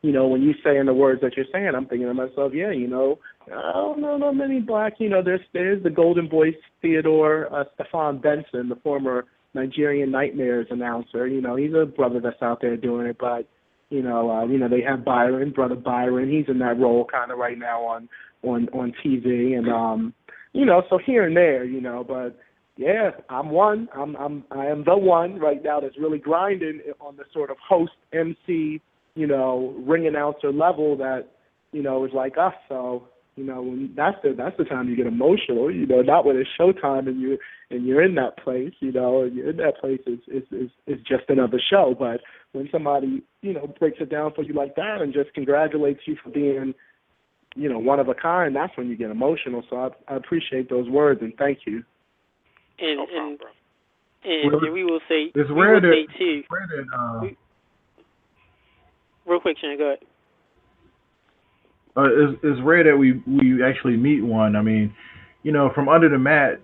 you know, when you say in the words that you're saying, I'm thinking to myself, yeah, you know, I don't know not many black, you know, there's the Golden Voice Theodore Stefan Benson, the former Nigerian Nightmares announcer. You know, he's a brother that's out there doing it, but you know, they have Brother Byron. He's in that role kind of right now on TV, and you know, so here and there, you know, but yeah, I am the one right now that's really grinding on the sort of host MC, you know, ring announcer level that, you know, is like us. So, you know, that's the time you get emotional, you know, not when it's showtime and you're in that place, you know, and you're in that place is just another show. But when somebody, you know, breaks it down for you like that and just congratulates you for being, you know, one of a kind, that's when you get emotional. So I appreciate those words and thank you. And we will say, it's rare that, too. Real quick, Shane, go ahead. It's rare that we actually meet one. I mean, you know, from Under the Mat,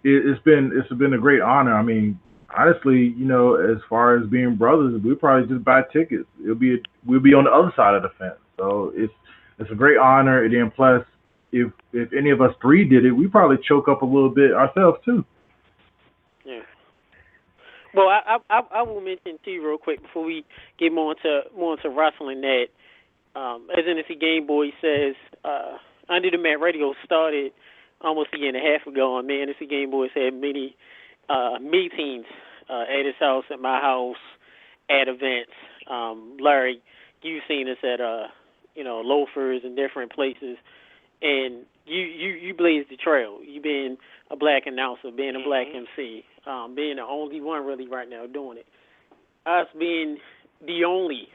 it's been a great honor. I mean, honestly, you know, as far as being brothers, we probably just buy tickets. We'll be on the other side of the fence. So it's a great honor. And then plus, if any of us three did it, we probably choke up a little bit ourselves too. Yeah. Well, I will mention too real quick before we get more into wrestling that, as NSC Game Boy says, Under the Mat Radio started almost a year and a half ago, and me and NSC Game Boys had many meetings at his house, at my house, at events. Larry, you've seen us at you know, loafers and different places, and you blazed the trail. You being a black announcer, being a black MC, being the only one really right now doing it. Us being the only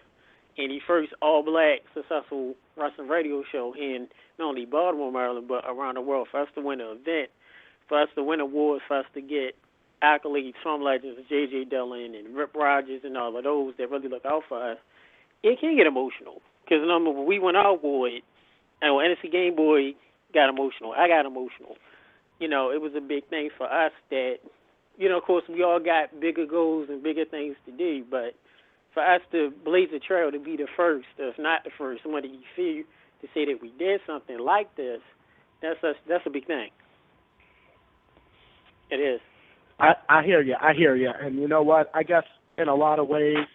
and the first all-black successful wrestling radio show in not only Baltimore, Maryland, but around the world. For us to win an event, for us to win awards, for us to get accolades from legends, J.J. Dillon and Rip Rogers and all of those that really look out for us, it can get emotional. Because when we went out for it, and when NSC Game Boy got emotional, I got emotional. You know, it was a big thing for us that, you know, of course, we all got bigger goals and bigger things to do, but for us to blaze a trail to be the first, if not the first, somebody you feel to say that we did something like this, that's a big thing. It is. I hear you. And you know what? I guess in a lot of ways,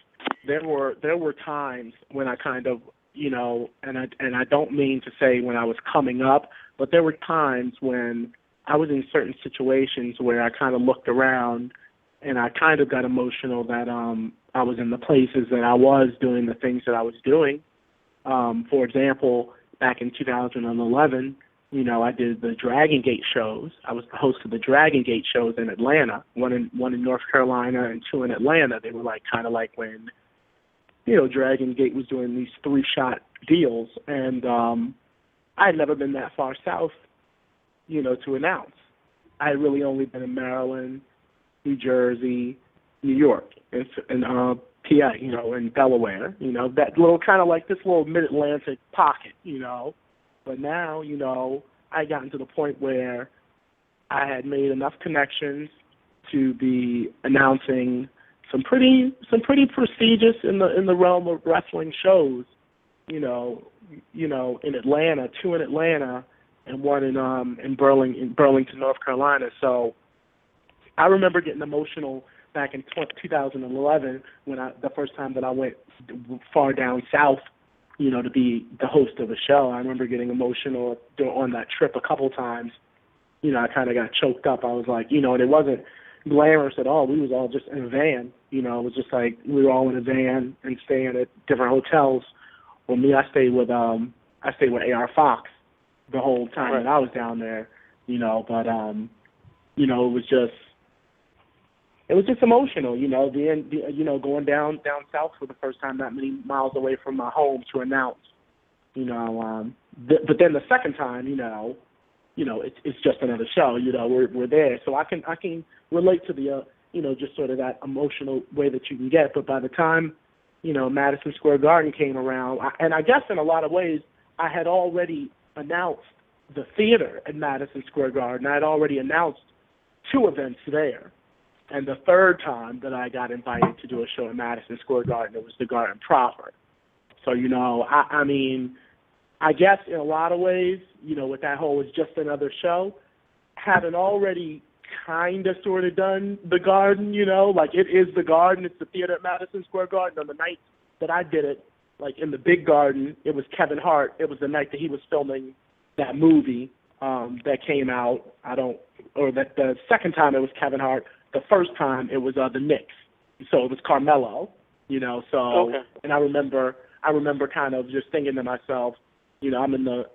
there were times when I kind of, you know, and I don't mean to say when I was coming up, but there were times when I was in certain situations where I kind of looked around and I kind of got emotional that I was in the places that I was doing the things that I was doing. For example, back in 2011, I did the Dragon Gate shows. I was the host of the Dragon Gate shows in Atlanta, one in North Carolina and two in Atlanta. They were kind of like when, Dragon Gate was doing these 3-shot deals, and I had never been that far south, to announce. I had really only been in Maryland, New Jersey, New York, and PA, and Delaware, that little kind of like this little mid-Atlantic pocket, But now, I gotten to the point where I had made enough connections to be announcing some pretty prestigious in the realm of wrestling shows, in Atlanta, 2 in Atlanta, and 1 in Burlington, North Carolina. So I remember getting emotional back in 2011 when the first time that I went far down south, to be the host of a show. I remember getting emotional on that trip a couple times. I kind of got choked up. I was like, and it wasn't glamorous at all. We was all just in a van. It was just like we were all in a van and staying at different hotels. Well, me, I stayed with AR Fox the whole time that I was down there. But it was just emotional, going down south for the first time that many miles away from my home to announce, but then the second time, it's just another show, we're there. So I can relate to the, just sort of that emotional way that you can get. But by the time, Madison Square Garden came around, and I guess in a lot of ways, I had already announced the theater at Madison Square Garden. I had already announced 2 events there. And the third time that I got invited to do a show in Madison Square Garden, it was the Garden proper. So, I mean, I guess in a lot of ways, with that whole "it's just another show," having already kind of sort of done the Garden, like it is the Garden, it's the theater at Madison Square Garden. On the night that I did it, like in the big Garden, it was Kevin Hart. It was the night that he was filming that movie that came out. The second time it was Kevin Hart. The first time it was the Knicks, so it was Carmelo, So, okay. And I remember kind of just thinking to myself, I'm in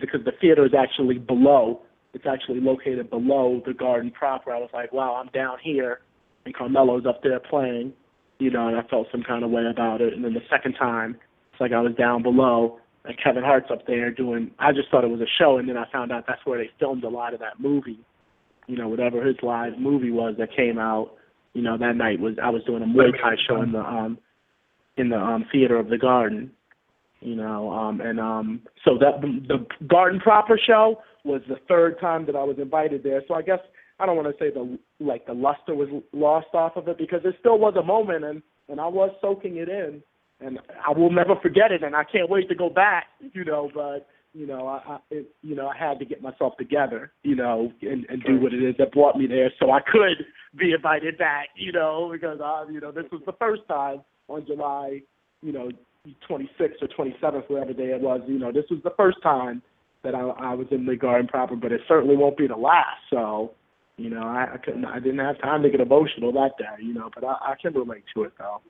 because the theater is actually below. It's actually located below the Garden proper. I was like, wow, I'm down here, and Carmelo's up there playing, and I felt some kind of way about it. And then the second time, it's like I was down below, and Kevin Hart's up there doing. I just thought it was a show, and then I found out that's where they filmed a lot of that movie. Whatever his live movie was that came out, that night I was doing a Muay Thai show in the theater of the Garden, so that the Garden proper show was the third time that I was invited there. So I guess I don't want to say the luster was lost off of it, because it still was a moment, and I was soaking it in, and I will never forget it, and I can't wait to go back, but. I had to get myself together, and do what it is that brought me there, so I could be invited back, because this was the first time on July, 26th or 27th, whatever day it was. This was the first time that I was in the Garden proper, but it certainly won't be the last. So, I didn't have time to get emotional that day, but I can relate to it though.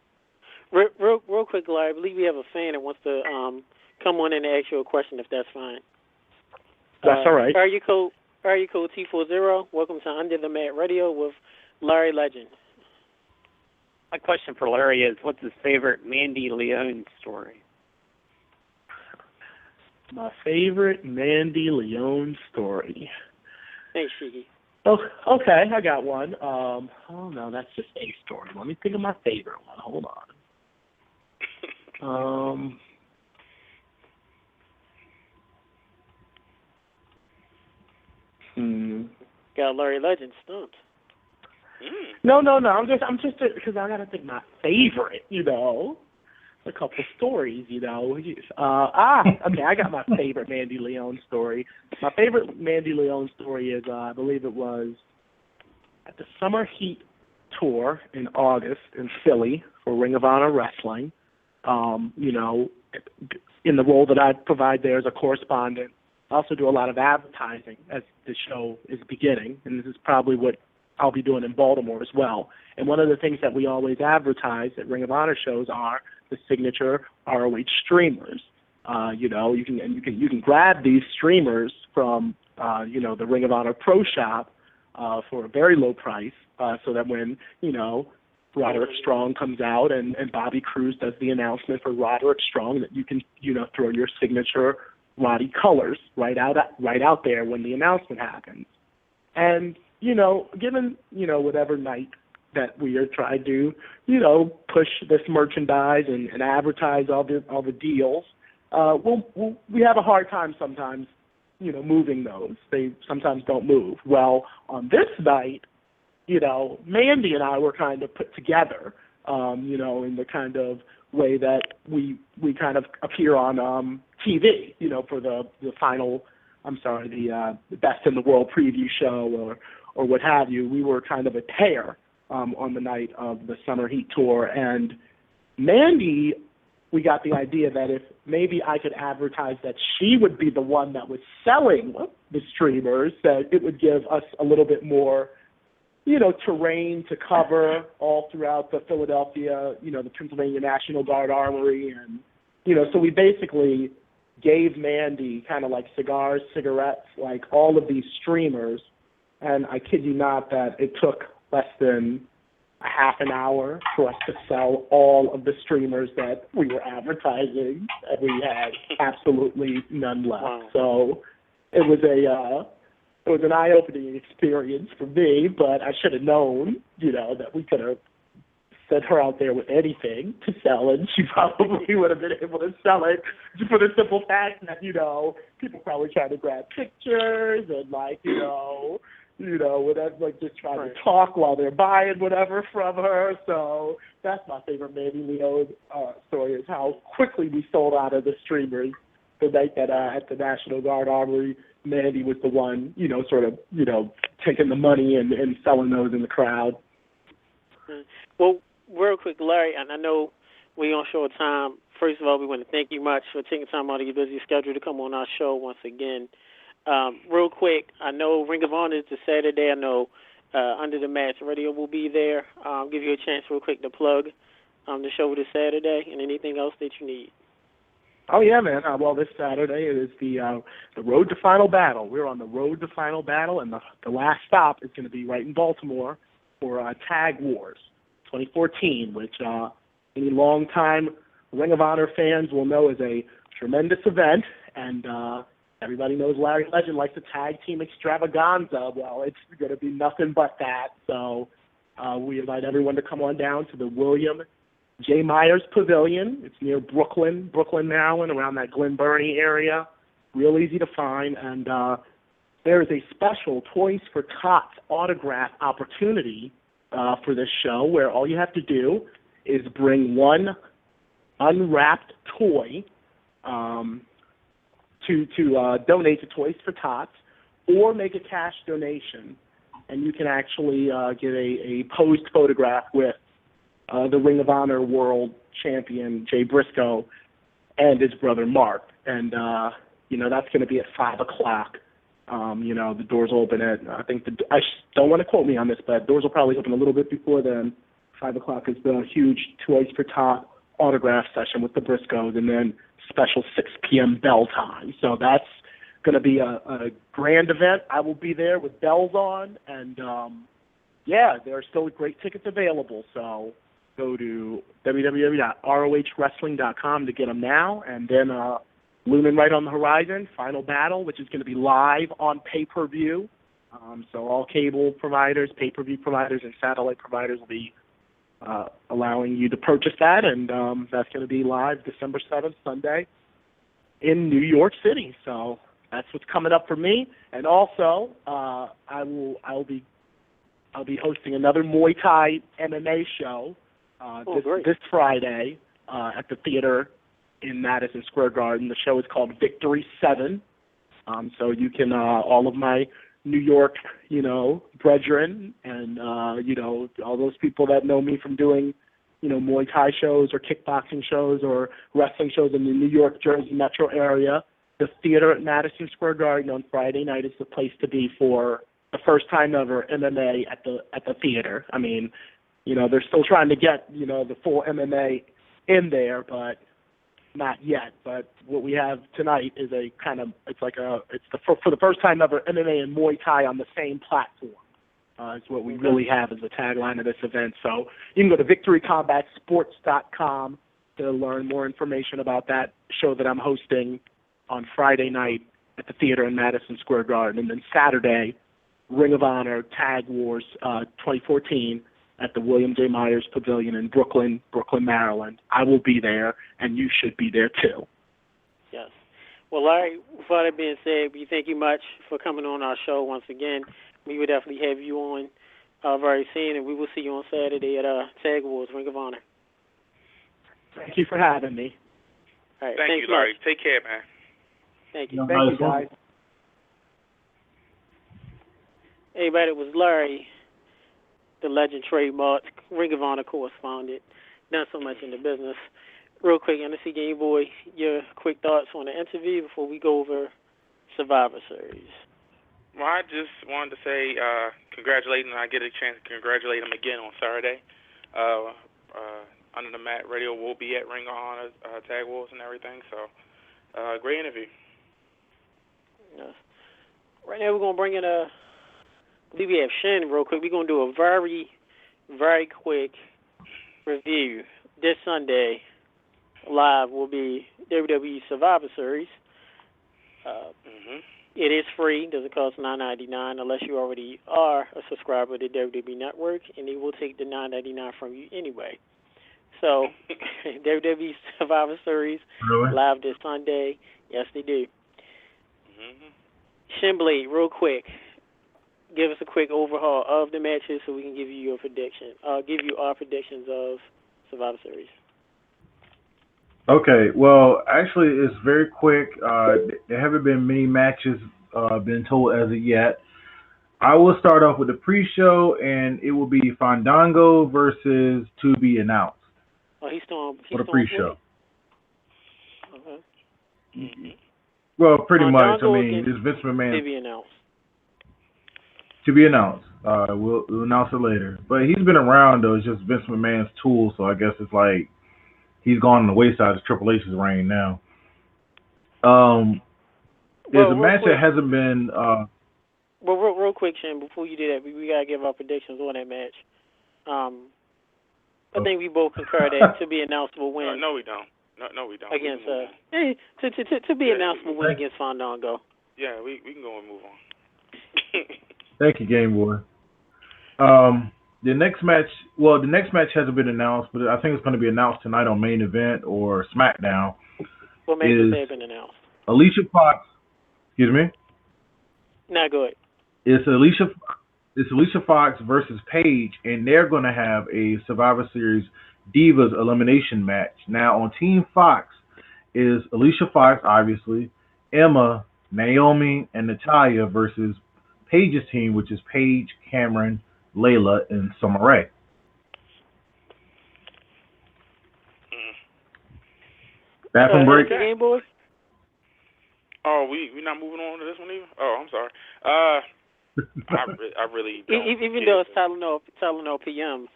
Real quick, Larry, I believe we have a fan that wants to come on in and ask you a question, if that's fine. That's all right. Area code T40. Welcome to Under the Mat Radio with Larry Legend. My question for Larry is, what's his favorite Mandy Leone story? My favorite Mandy Leone story. Thanks, Shiggy. Oh, okay, I got one. Oh no, that's just a story. Let me think of my favorite one. Hold on. Got Larry Legend stumped. No. I'm just because I gotta think my favorite. A couple stories. Okay, I got my favorite Mandy Leone story. My favorite Mandy Leone story is I believe it was at the Summer Heat tour in August in Philly for Ring of Honor Wrestling. In the role that I provide there as a correspondent. I also do a lot of advertising as the show is beginning, and this is probably what I'll be doing in Baltimore as well. And one of the things that we always advertise at Ring of Honor shows are the signature ROH streamers. You can grab these streamers from the Ring of Honor Pro Shop for a very low price, so that when Roderick Strong comes out and Bobby Cruz does the announcement for Roderick Strong, that you can throw your signature Roddy colors right out there when the announcement happens. And given whatever night that we are trying to push this merchandise and advertise all the deals, we have a hard time sometimes moving those. They sometimes don't move. Well, on this night, Mandy and I were kind of put together, in the kind of way that we kind of appear on TV, for the final, the Best in the World preview show or what have you. We were kind of a pair on the night of the Summer Heat Tour. And Mandy, we got the idea that if maybe I could advertise that she would be the one that was selling the streamers, that it would give us a little bit more, terrain to cover all throughout the Philadelphia, the Pennsylvania National Guard Armory. And, so we basically gave Mandy kind of like cigars, cigarettes, like all of these streamers. And I kid you not that it took less than a half an hour for us to sell all of the streamers that we were advertising, and we had absolutely none left. Wow. So it was an eye-opening experience for me, but I should have known, that we could have sent her out there with anything to sell, and she probably would have been able to sell it for the simple fact that, people probably trying to grab pictures and whatever, just trying to talk while they're buying whatever from her. So that's my favorite Mandy Leone story, is how quickly we sold out of the streamers the night that at the National Guard Armory, Mandy was the one, taking the money and selling those in the crowd. Well, real quick, Larry, and I know we're on short time. First of all, we want to thank you much for taking time out of your busy schedule to come on our show once again. Real quick, I know Ring of Honor is this Saturday. I know Under the Mask Radio will be there. Give you a chance real quick to plug the show this Saturday and anything else that you need. Oh, yeah, man. Well, this Saturday it is the Road to Final Battle. We're on the Road to Final Battle, and the last stop is going to be right in Baltimore for Tag Wars 2014, which any longtime Ring of Honor fans will know is a tremendous event, and everybody knows Larry Legend likes a tag team extravaganza. Well, it's going to be nothing but that. So we invite everyone to come on down to the William J. Myers Pavilion. It's near Brooklyn, Maryland, around that Glen Burnie area. Real easy to find. And there is a special Toys for Tots autograph opportunity for this show, where all you have to do is bring one unwrapped toy to donate to Toys for Tots, or make a cash donation, and you can actually get a posed photograph with the Ring of Honor World Champion Jay Briscoe and his brother Mark. And that's going to be at 5 o'clock. The doors open at, I think, I don't want to quote me on this, but doors will probably open a little bit before then. 5 o'clock is the huge Toys for Tots autograph session with the Briscoes, and then special 6 p.m. bell time. So that's going to be a grand event. I will be there with bells on, and there are still great tickets available. So go to www.rohwrestling.com to get them now, and then looming right on the horizon, Final Battle, which is going to be live on pay-per-view. So all cable providers, pay-per-view providers, and satellite providers will be allowing you to purchase that, and that's going to be live December 7th, Sunday, in New York City. So that's what's coming up for me. And also, I'll be hosting another Muay Thai MMA show this Friday at the theater in Madison Square Garden. The show is called Victory 7. So you can all of my New York, brethren, and all those people that know me from doing, Muay Thai shows or kickboxing shows or wrestling shows in the New York, Jersey metro area. The theater at Madison Square Garden on Friday night is the place to be for the first time ever MMA at the theater. I mean, they're still trying to get the full MMA in there, but not yet. But what we have tonight is for the first time ever MMA and Muay Thai on the same platform. Is what we really have as a tagline of this event. So you can go to victorycombatsports.com to learn more information about that show that I'm hosting on Friday night at the theater in Madison Square Garden. And then Saturday, Ring of Honor Tag Wars 2014 at the William J. Myers Pavilion in Brooklyn, Maryland. I will be there, and you should be there too. Yes. Well, Larry, with all that being said, we thank you much for coming on our show once again. We would definitely have you on very soon, and we will see you on Saturday at Tag Wars, Ring of Honor. Thank you for having me. All right, Thank you, Larry. much. Take care, man. Thank you. Thank you, guys. Hey, everybody, it was Larry, the legend trademarked Ring of Honor correspondent, not so much in the business. Real quick, NSC Game Boy, your quick thoughts on the interview before we go over Survivor Series. Well, I just wanted to say congratulate him. I get a chance to congratulate him again on Saturday. Under the Mat Radio will be at Ring of Honor Tag Wars and everything. So, great interview. Yes. Right now we're going to bring in I believe we have Shen real quick. We're going to do a very, very quick review. This Sunday, live, will be WWE Survivor Series. It is free. Doesn't cost $9.99 unless you already are a subscriber to WWE Network, and they will take the $9.99 from you anyway. So, WWE Survivor Series, live this Sunday. Yes, they do. Shinblade, real quick, give us a quick overhaul of the matches so we can give you your prediction. Give you our predictions of Survivor Series. Okay, well, actually, it's very quick. There haven't been many matches been told as of yet. I will start off with the pre-show, and it will be Fandango versus To Be Announced. Oh, he's still for the pre-show. Okay. Well, pretty Fandango much. I mean, it's Vince McMahon. To be announced. To be announced. We'll announce it later. But he's been around, though. It's just Vince McMahon's tool, so I guess it's like he's gone on the wayside of Triple H's reign now. There's a match that hasn't been... Well, real quick, Shin, before you do that, we got to give our predictions on that match. I think we both concur that To Be Announced will win. No, we don't. No, we don't. Against To Be Announced will win against Fandango. Yeah, we can go and move on. Thank you, Game Boy. The next match hasn't been announced, but I think it's going to be announced tonight on Main Event or SmackDown. What matches have been announced? Alicia Fox. Excuse me. No, go ahead. It's Alicia Fox versus Paige, and they're going to have a Survivor Series Divas elimination match. Now, on Team Fox is Alicia Fox, obviously, Emma, Naomi, and Natalya versus Paige's team, which is Paige, Cameron, Layla, and Summer Rae. Bathroom break. Game Boy? Oh, we not moving on to this one even? Oh, I'm sorry. I really don't. Even though it's Tylenol PM.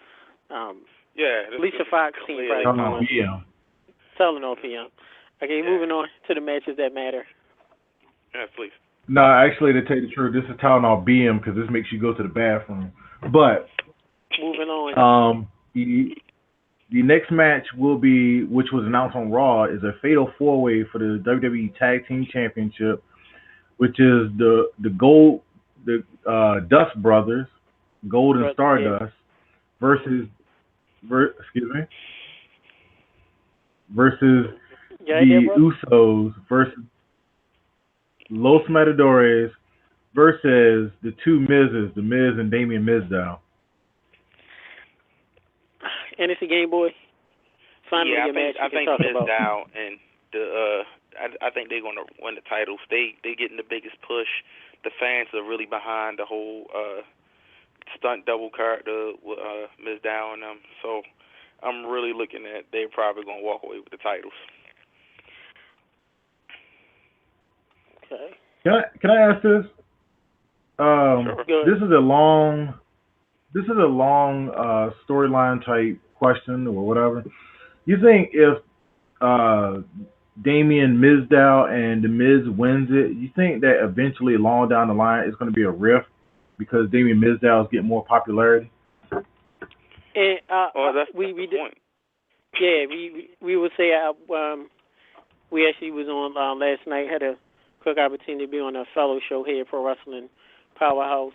Alicia Fox team probably Tylenol PM. Okay, moving on to the matches that matter. Yeah, please. No, actually, to tell you the truth, this is Tylenol BM because this makes you go to the bathroom. But moving on. The next match will be, which was announced on Raw, is a fatal four-way for the WWE Tag Team Championship, which is the Dust Brothers, Gold and Stardust, versus the Usos versus Los Matadores versus the two Mizes, the Miz and Damian Mizdow. And it's a Game Boy. Finally, I think Mizdow and I think they're going to win the titles. They getting the biggest push. The fans are really behind the whole stunt double character with Mizdow and them. So I'm really looking at they're probably going to walk away with the titles. Okay. Can I ask this? Sure. Good. This is a long storyline type question or whatever. You think if uh, Damien Mizdow and The Miz wins it, you think that eventually, along down the line, it's going to be a rift because Damien Mizdow is getting more popularity? And Well, that's we the did, point. yeah, we would say we actually was on last night, had a quick opportunity to be on a fellow show here, Pro Wrestling Powerhouse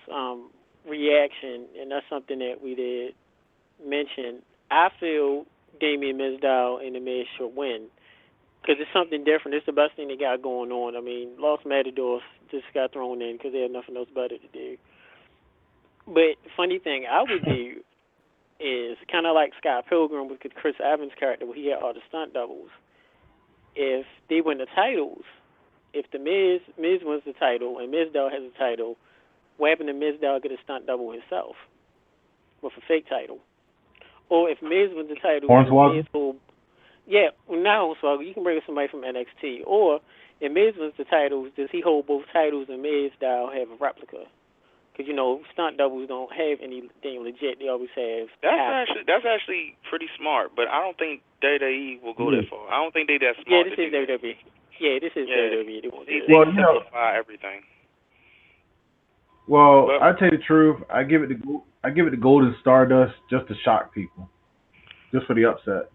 Reaction, and that's something that we did mention. I feel Damien Mizdow and The Miz should win because it's something different. It's the best thing they got going on. I mean, Lost Matadors just got thrown in because they had nothing else better to do. But the funny thing I would do is kind of like Scott Pilgrim with Chris Evans' character where he had all the stunt doubles. If they win the titles, if the Miz wins the title and Mizdow has the title, what happened to Mizdow get a stunt double himself with a fake title? Or if Miz wins the title, does Hornswoggle? Miz hold? Yeah, well, not Hornswoggle. You can bring somebody from NXT. Or if Miz wins the titles, does he hold both titles and Mizdow have a replica? Because stunt doubles don't have anything legit. They always have. That's actually pretty smart, but I don't think WWE will go that far. I don't think they that Yeah, smart. this is WWE. Yeah, this is WWE. They won't do They Well, that. simplify everything. Well, But I tell you the truth. I give it to Golden Stardust just to shock people, just for the upset.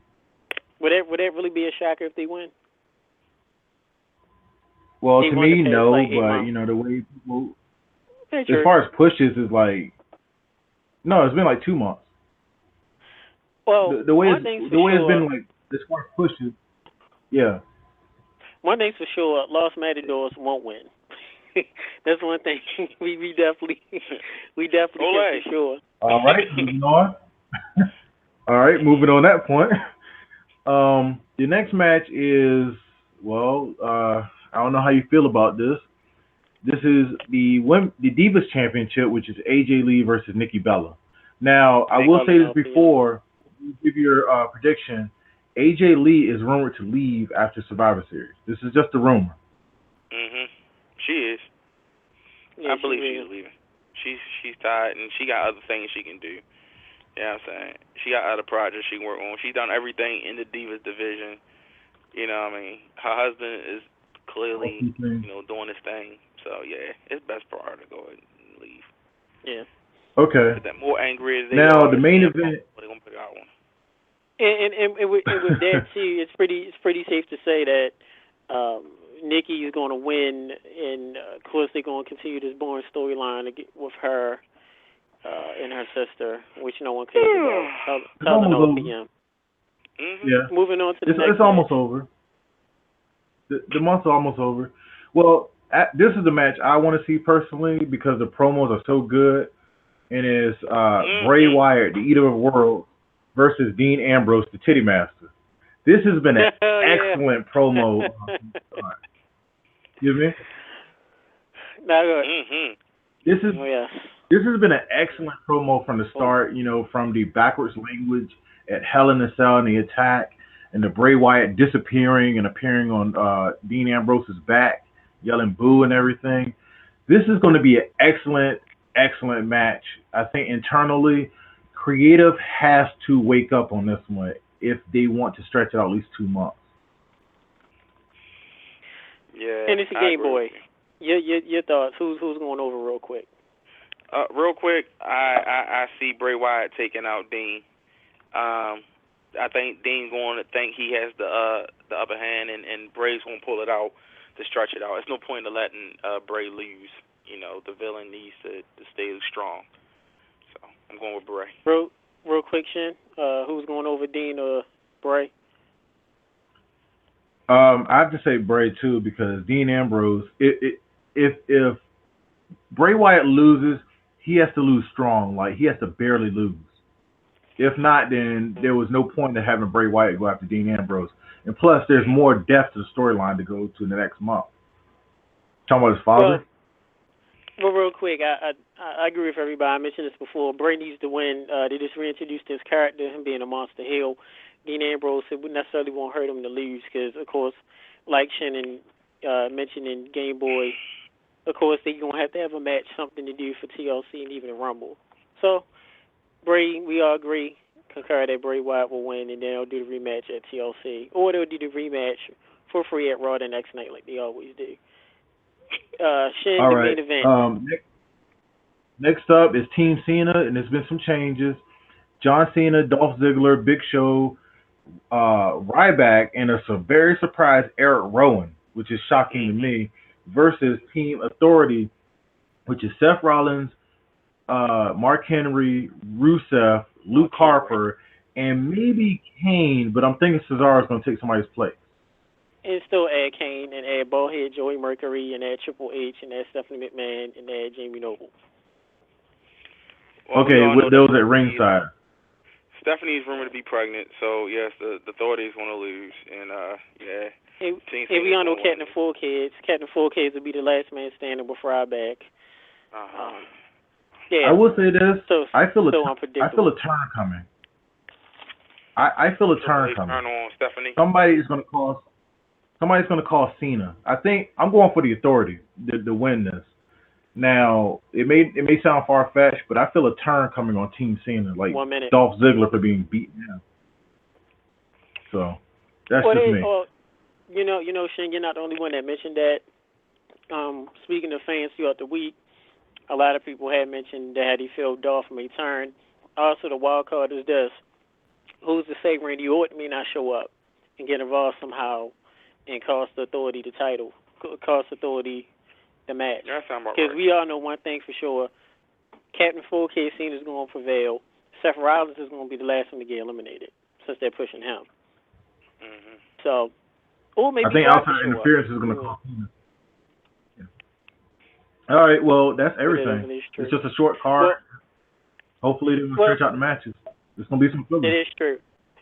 Would that really be a shocker if they win? Well, They to won the me, past no, like 8 but months. the way people, Very as true. far as pushes, is like no, it's been like 2 months. Well, The way one thing's for it's sure. been like as far as pushes, yeah. One thing's for sure. Lost Matadors won't win. That's one thing we definitely can Ole. for sure. All right, moving on. All right, moving on that point. The next match is I don't know how you feel about this. This is the Divas Championship, which is AJ Lee versus Nikki Bella. Now, I will say this before you give your prediction. AJ Lee is rumored to leave after Survivor Series. This is just a rumor. She is. Yeah, I believe she she's leaving. She's tired and she got other things she can do. You know what I'm saying? She got other projects she can work on. She's done everything in the Divas division. You know what I mean? Her husband is clearly, doing his thing. So, yeah, it's best for her to go ahead and leave. Yeah. Okay. But that more angry as they Now are, the main event. they're going to put it out on. And with that too, it's pretty safe to say that Nikki is going to win, and of course they're going to continue this boring storyline with her and her sister, which no one cares about. Tell them no PM. Yeah. Moving on to the next. It's almost over. The month's almost over. Well, this is the match I want to see personally because the promos are so good, and it's Bray Wyatt, the Eater of Worlds, versus Dean Ambrose, the Titty Master. This has been an excellent promo. Excuse me? Not good. This has been an excellent promo from the start, from the backwards language at Hell in a Cell and the attack, and the Bray Wyatt disappearing and appearing on Dean Ambrose's back, yelling boo and everything. This is going to be an excellent, excellent match. I think internally, creative has to wake up on this one if they want to stretch it out at least 2 months. Yeah. And it's a Game Boy. Your thoughts? Who's going over real quick? Real quick, I see Bray Wyatt taking out Dean. I think Dean going to think he has the upper hand, and Bray's going to pull it out to stretch it out. There's no point in letting Bray lose. The villain needs to stay strong. So I'm going with Bray. Real quick, Shin. Who's going over, Dean or Bray? I have to say Bray too because Dean Ambrose. If Bray Wyatt loses, he has to lose strong. Like he has to barely lose. If not, then there was no point in having Bray Wyatt go after Dean Ambrose. And plus, there's more depth to the storyline to go to the next month. Talking about his father. Well, real quick, I agree with everybody. I mentioned this before. Bray needs to win. They just reintroduced his character, him being a monster heel. Dean Ambrose, it wouldn't necessarily won't hurt him to lose because, of course, like Shannon mentioned in Game Boy, of course, they're going to have a match, something to do for TLC and even a Rumble. So, Bray, we all agree, concur that Bray Wyatt will win, and then they'll do the rematch at TLC. Or they'll do the rematch for free at Raw the next night like they always do. Shin, All the right. main event. Next up is Team Cena, and there's been some changes. John Cena, Dolph Ziggler, Big Show, Ryback, and a very surprised Eric Rowan, which is shocking to me, versus Team Authority, which is Seth Rollins, Mark Henry, Rusev, Luke Harper, and maybe Kane, but I'm thinking Cesaro's going to take somebody's place. And still add Kane, and add Ballhead Joey Mercury, and add Triple H, and add Stephanie McMahon, and add Jamie Noble. Well, okay, with those at ringside. Stephanie's rumored to be pregnant, so yes, the Authority is going to lose, and yeah. And we all know Captain Four Kids. Captain Four Kids will be the last man standing with Ryback. Yeah. I will say this. I feel a unpredictable. turn coming. I feel a turn coming. Turn on Stephanie. Somebody's going to call Cena. I think I'm going for the Authority to win this. Now, it may sound far-fetched, but I feel a turn coming on Team Cena, like Dolph Ziggler for being beaten down. So, that's just me. You know, Shane, you're not the only one that mentioned that. Speaking of fans throughout the week, a lot of people had mentioned that he felt Dolph may turn. Also, the wild card is this. Who's to say Randy Orton may not show up and get involved somehow and cost the Authority the title, cost Authority the match? Because we all know one thing for sure. Captain 4K Cena is going to prevail. Seth Rollins is going to be the last one to get eliminated since they're pushing him. Mm-hmm. So, or maybe I think outside interference is going to cost Cena. Yeah. All right, well, that's everything. It's just a short card. Hopefully they will stretch out the matches. There's going to be some fillers. It is true.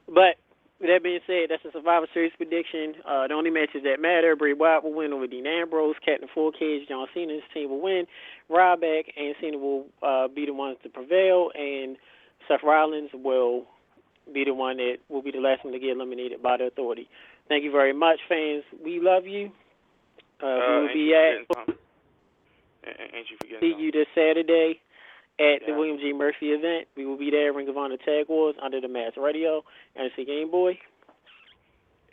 But with that being said, that's a Survivor Series prediction. The only matches that matter: Bray Wyatt will win over Dean Ambrose, Captain 4K, John Cena's team will win, Ryback and Cena will be the ones to prevail, and Seth Rollins will be the one that will be the last one to get eliminated by the Authority. Thank you very much, fans. We love you. We will be see you this Saturday at the William G. Murphy event. We will be there at Ring of Honor Tag Wars under the Mass Radio and it's Game Boy.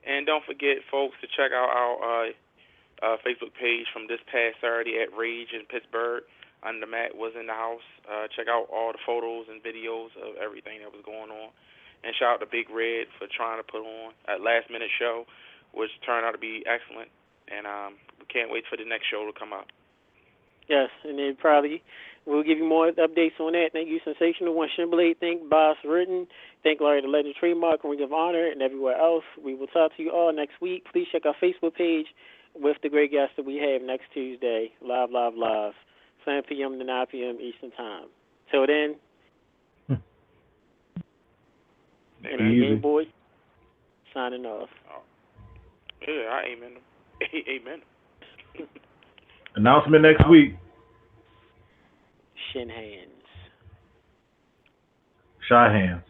And don't forget, folks, to check out our Facebook page from this past Saturday at Rage in Pittsburgh. Under Matt was in the house. Check out all the photos and videos of everything that was going on. And shout out to Big Red for trying to put on a last-minute show, which turned out to be excellent. And we can't wait for the next show to come out. Yes, and then probably we'll give you more updates on that. Thank you, Sensational One Shimblade. Thank Boss Rutten. Thank Larry the Legend Trademark, Ring of Honor, and everywhere else. We will talk to you all next week. Please check our Facebook page with the great guests that we have next Tuesday. Live. 7 p.m. to 9 p.m. Eastern Time. Till then, and Game Boy, signing off. Yeah, I amen. Amen. Announcement next week. Shin hands. Shy hands.